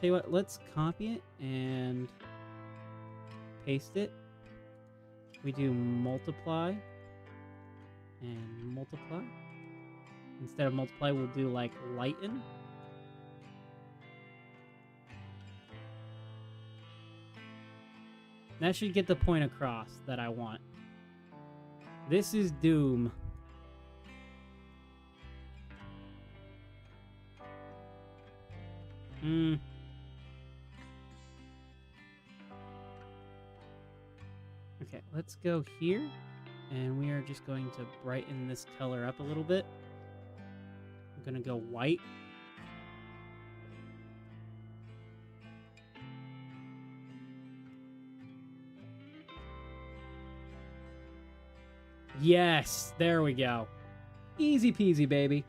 Tell you what, let's copy it and paste it. We do multiply and multiply. Instead of multiply, we'll do like lighten. That should get the point across that I want. This is Doom. Okay, let's go here, and we are just going to brighten this color up a little bit. I'm gonna go white. Yes, there we go. Easy peasy, baby.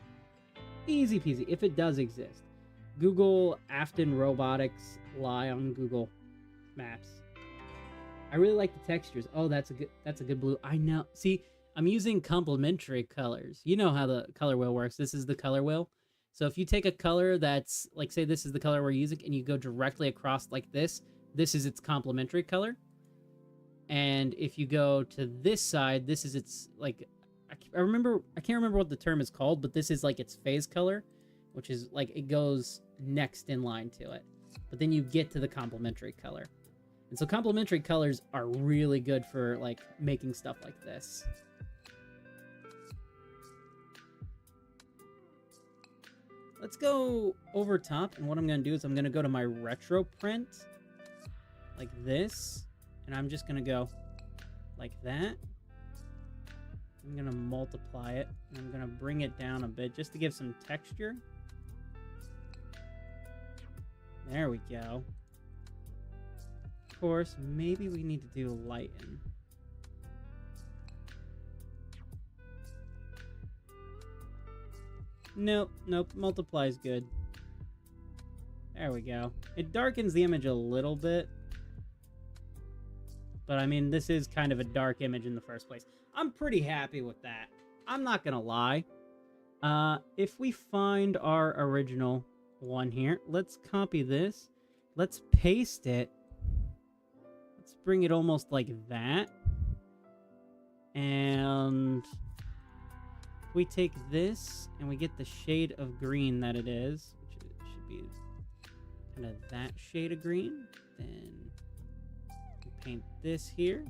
Easy peasy, if it does exist. Google Afton Robotics lie on Google Maps. I really like the textures. Oh, that's a good blue. I know. See, I'm using complementary colors. You know how the color wheel works. This is the color wheel. So if you take a color that's, like, say this is the color we're using, and you go directly across like this is its complementary color. And if you go to this side, this is its, like, I can't remember what the term is called, but this is like its phase color, which is like it goes next in line to it. But then you get to the complementary color. And so complementary colors are really good for like making stuff like this. Let's go over top, and what I'm going to do is I'm going to go to my retro print like this, and I'm just going to go like that. I'm going to multiply it, and I'm going to bring it down a bit just to give some texture. There we go. Of course, maybe we need to do lighten. Nope, multiply is good. There we go. It darkens the image a little bit. But I mean, this is kind of a dark image in the first place. I'm pretty happy with that. I'm not gonna lie. If we find our original one here, let's copy this. Let's paste it. Let's bring it almost like that. And we take this and we get the shade of green that it is, which it should be kind of that shade of green. Then we paint this here.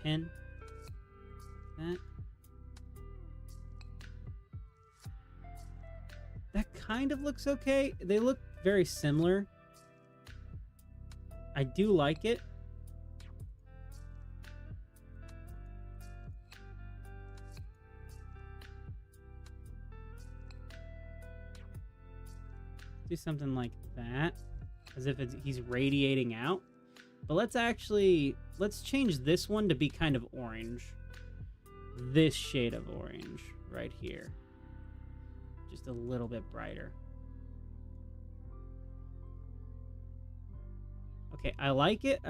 Pen. That. That kind of looks okay. They look very similar. I do like it. Do something like that, as if he's radiating out. But let's change this one to be kind of orange. This shade of orange right here. Just a little bit brighter. Okay, I like it,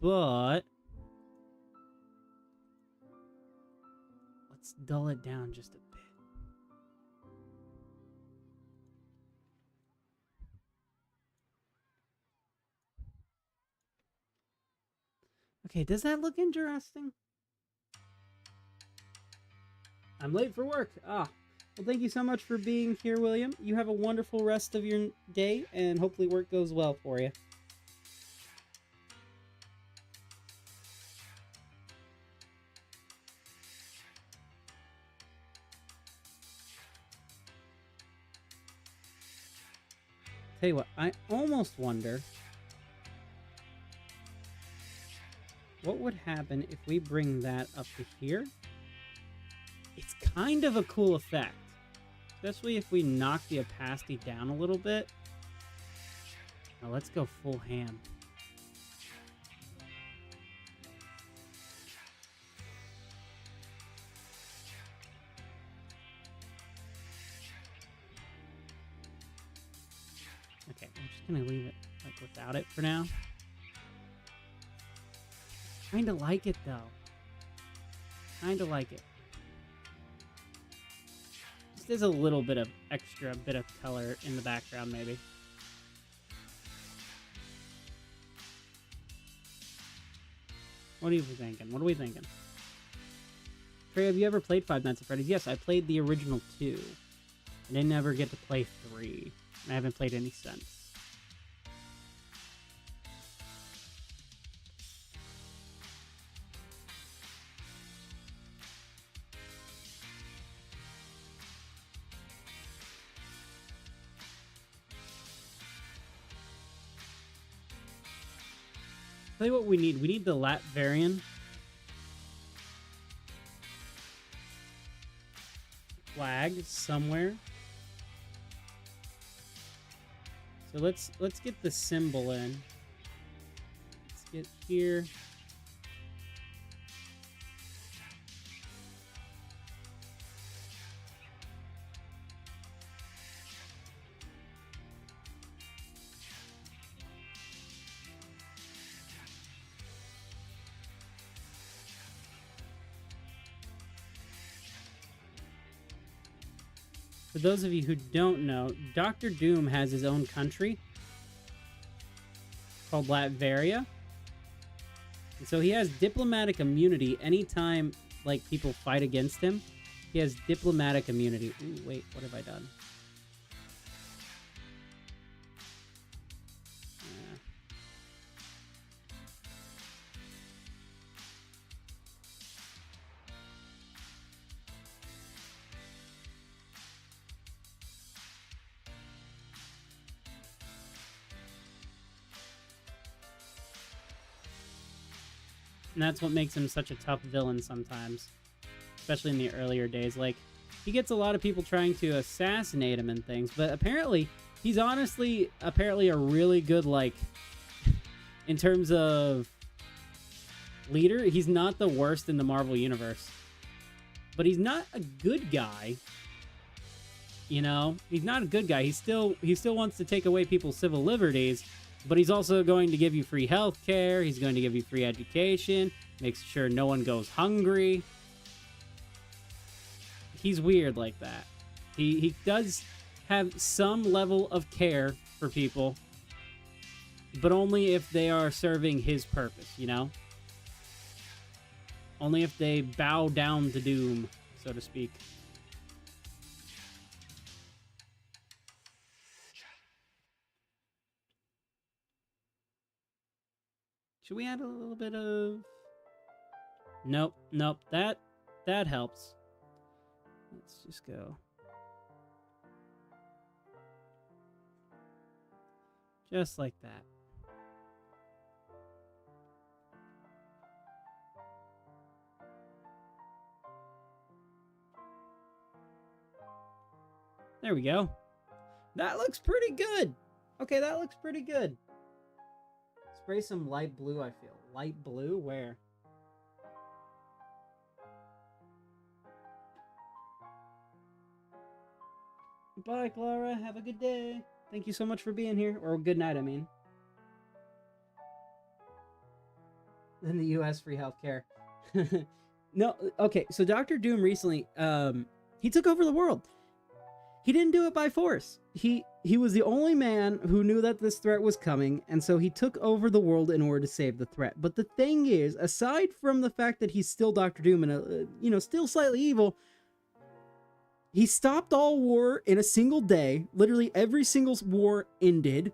but let's Let's dull it down just a bit. Okay, does that look interesting? I'm late for work. Ah, well, thank you so much for being here, William. You have a wonderful rest of your day, and hopefully work goes well for you. Tell you what, I almost wonder what would happen if we bring that up to here. It's kind of a cool effect, especially if we knock the opacity down a little bit. Now let's go full ham. Okay, I'm just gonna leave it like without it for now. Kinda like it though. Kinda like it. Just there's a little bit of extra bit of color in the background maybe. What are you thinking? What are we thinking? Trey, have you ever played Five Nights at Freddy's? Yes, I played the original 2. I didn't ever get to play 3. I haven't played any since. Tell you what we need. We need the Latvarian flag somewhere. So let's get the symbol in. Let's get here. For those of you who don't know, Dr. Doom has his own country called Latveria. And so he has diplomatic immunity anytime, like, people fight against him. He has diplomatic immunity. Ooh, wait, what have I done? And that's what makes him such a tough villain sometimes. Especially in the earlier days. Like, he gets a lot of people trying to assassinate him and things, but apparently, he's honestly, apparently a really good, like, in terms of leader, he's not the worst in the Marvel Universe. But he's not a good guy. You know? He's not a good guy. He still wants to take away people's civil liberties, but he's also going to give you free health care. He's going to give you free education. Makes sure no one goes hungry. He's weird like that. He does have some level of care for people, but only if they are serving his purpose, you know? Only if they bow down to Doom, so to speak. Should we add a little bit of... Nope. That helps. Let's just go. Just like that. There we go. That looks pretty good. Okay, that looks pretty good. Spray some light blue, I feel. Light blue? Where? Bye, Clara. Have a good day. Thank you so much for being here. Or good night, I mean. In the U.S., free healthcare. No, okay, so Doctor Doom recently, he took over the world. He didn't do it by force. He was the only man who knew that this threat was coming, and so he took over the world in order to save the threat. But the thing is, aside from the fact that he's still Doctor Doom and still slightly evil, he stopped all war in a single day. Literally every single war ended.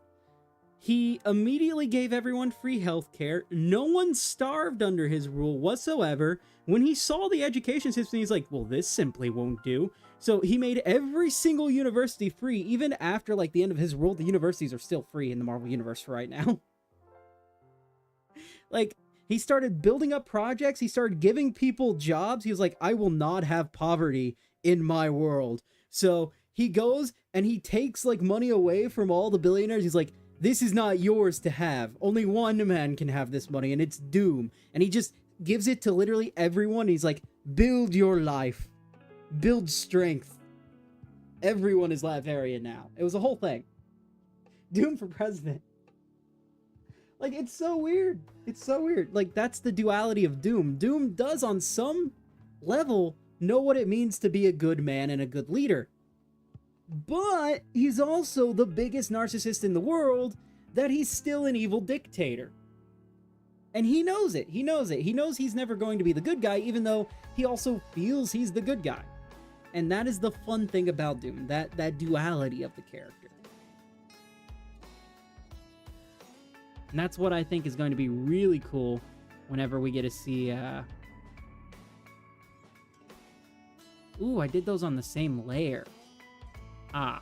He immediately gave everyone free healthcare. No one starved under his rule whatsoever. When he saw the education system, he's like, well, this simply won't do. So he made every single university free. Even after like the end of his rule, the universities are still free in the Marvel Universe for right now. Like, he started building up projects. He started giving people jobs. He was like, I will not have poverty in my world. So he goes and he takes like money away from all the billionaires. He's like, this is not yours to have. Only one man can have this money, and it's Doom. And he just gives it to literally everyone. He's like, build your life. Build strength. Everyone is Latveria now. It was a whole thing. Doom for president. Like, it's so weird. It's so weird. Like, that's the duality of Doom. Doom does, on some level, know what it means to be a good man and a good leader. But he's also the biggest narcissist in the world, that he's still an evil dictator. And he knows it. He knows it. He knows he's never going to be the good guy, even though he also feels he's the good guy. And that is the fun thing about Doom, that duality of the character. And that's what I think is going to be really cool whenever we get to see... Ooh, I did those on the same layer. Ah.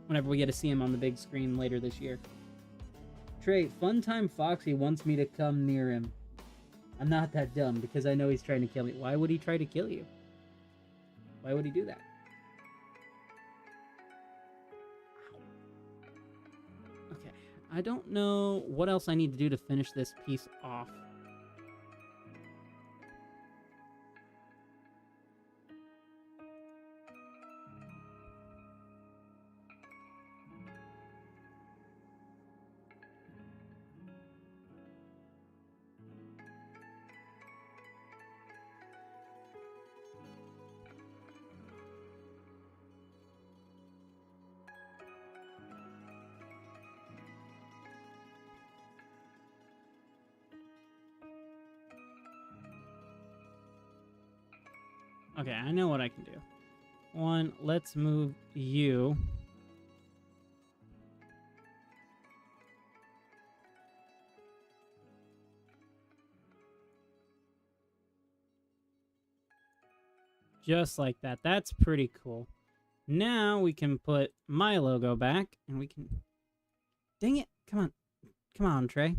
Whenever we get to see him on the big screen later this year. Trey, Funtime Foxy wants me to come near him. I'm not that dumb, because I know he's trying to kill me. Why would he try to kill you? Why would he do that? Okay, I don't know what else I need to do to finish this piece off. Okay, I know what I can do. One, let's move you. Just like that. That's pretty cool. Now we can put my logo back, and we can... Dang it! Come on. Come on, Trey.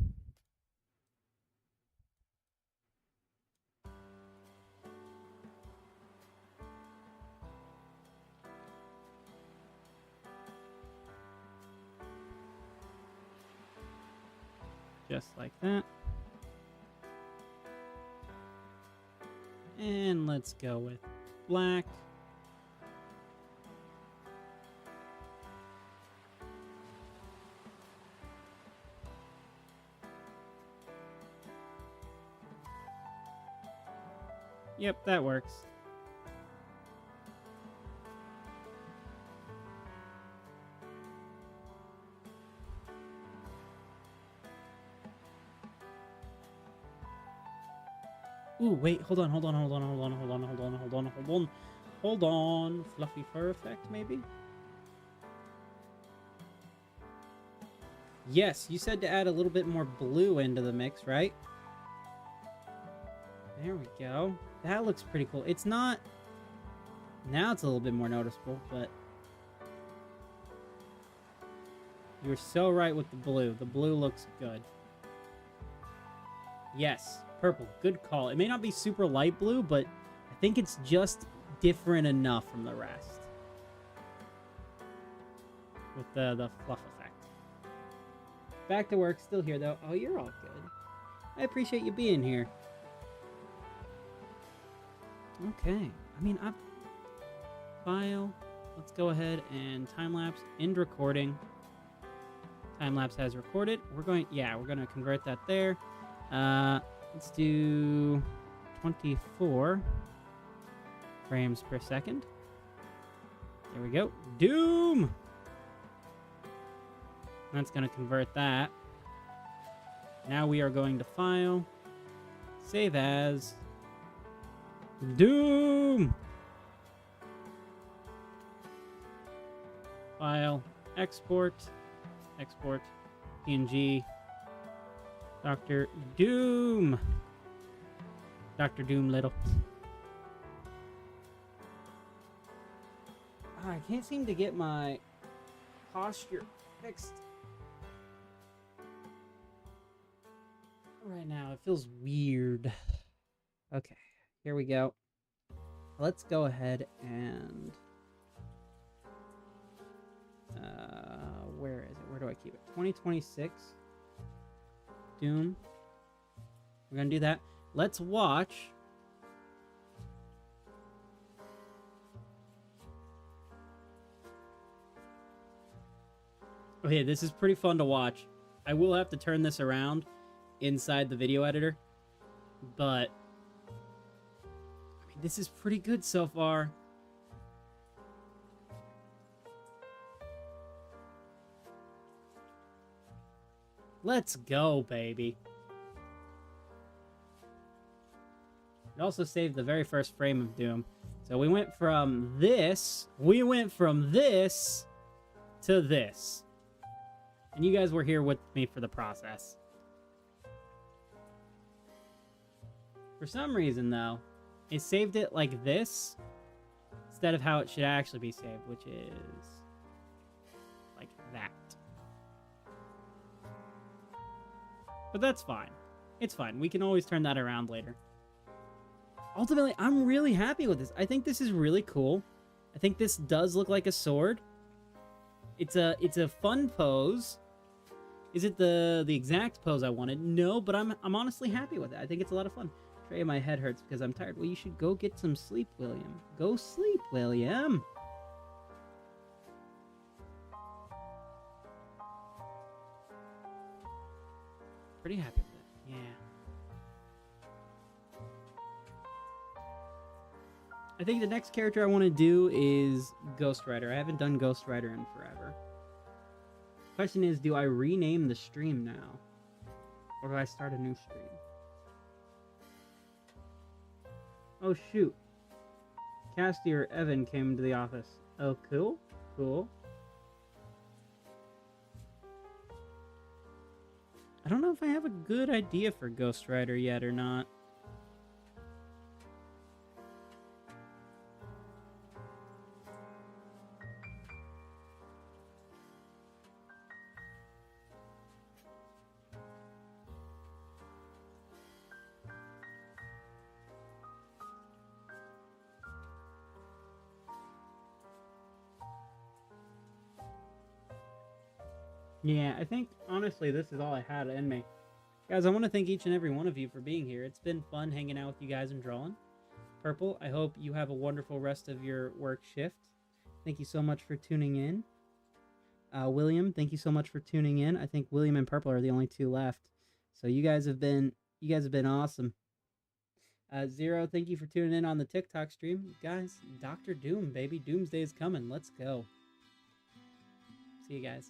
Just like that. And let's go with black. Yep, that works. Ooh, wait, hold on. Hold on. Fluffy fur effect, maybe? Yes, you said to add a little bit more blue into the mix, right? There we go. That looks pretty cool. It's not... Now it's a little bit more noticeable, but... You were so right with the blue. The blue looks good. Yes, purple. Good call. It may not be super light blue, but I think it's just different enough from the rest. With the fluff effect. Back to work. Still here, though. Oh, you're all good. I appreciate you being here. Okay. I mean, File. let's go ahead and time-lapse, end recording. Time-lapse has recorded. We're going to convert that there. Let's do 24 frames per second. There we go. Doom! That's going to convert that. Now we are going to file, save as, Doom! File, export, PNG, Dr. Doom. Dr. Doom Little. I can't seem to get my posture fixed. Right now, it feels weird. Okay, here we go. Let's go ahead and... where is it? Where do I keep it? 2026. Doom. We're gonna do that. Let's watch. Okay, this is pretty fun to watch. I will have to turn this around inside the video editor, but I mean, this is pretty good so far. Let's go, baby. It also saved the very first frame of Doom. So we went from this to this. And you guys were here with me for the process. For some reason, though, it saved it like this instead of how it should actually be saved, which is like that. But that's fine. It's fine. We can always turn that around later. Ultimately, I'm really happy with this. I think this is really cool. I think this does look like a sword. It's a fun pose. Is it the exact pose I wanted? No, but I'm honestly happy with it. I think it's a lot of fun. Trey, my head hurts because I'm tired. Well, you should go get some sleep, William. Go sleep, William. Pretty happy with it. Yeah. I think the next character I want to do is Ghost Rider. I haven't done Ghost Rider in forever. Question is, do I rename the stream now? Or do I start a new stream? Oh, shoot. Casty or Evan came into the office. Oh, cool. Cool. I don't know if I have a good idea for Ghost Rider yet or not. Yeah, I think, honestly, this is all I had in me. Guys, I want to thank each and every one of you for being here. It's been fun hanging out with you guys and drawing. Purple, I hope you have a wonderful rest of your work shift. Thank you so much for tuning in. William, thank you so much for tuning in. I think William and Purple are the only two left. So you guys have been awesome. Zero, thank you for tuning in on the TikTok stream. Guys, Dr. Doom, baby. Doomsday is coming. Let's go. See you guys.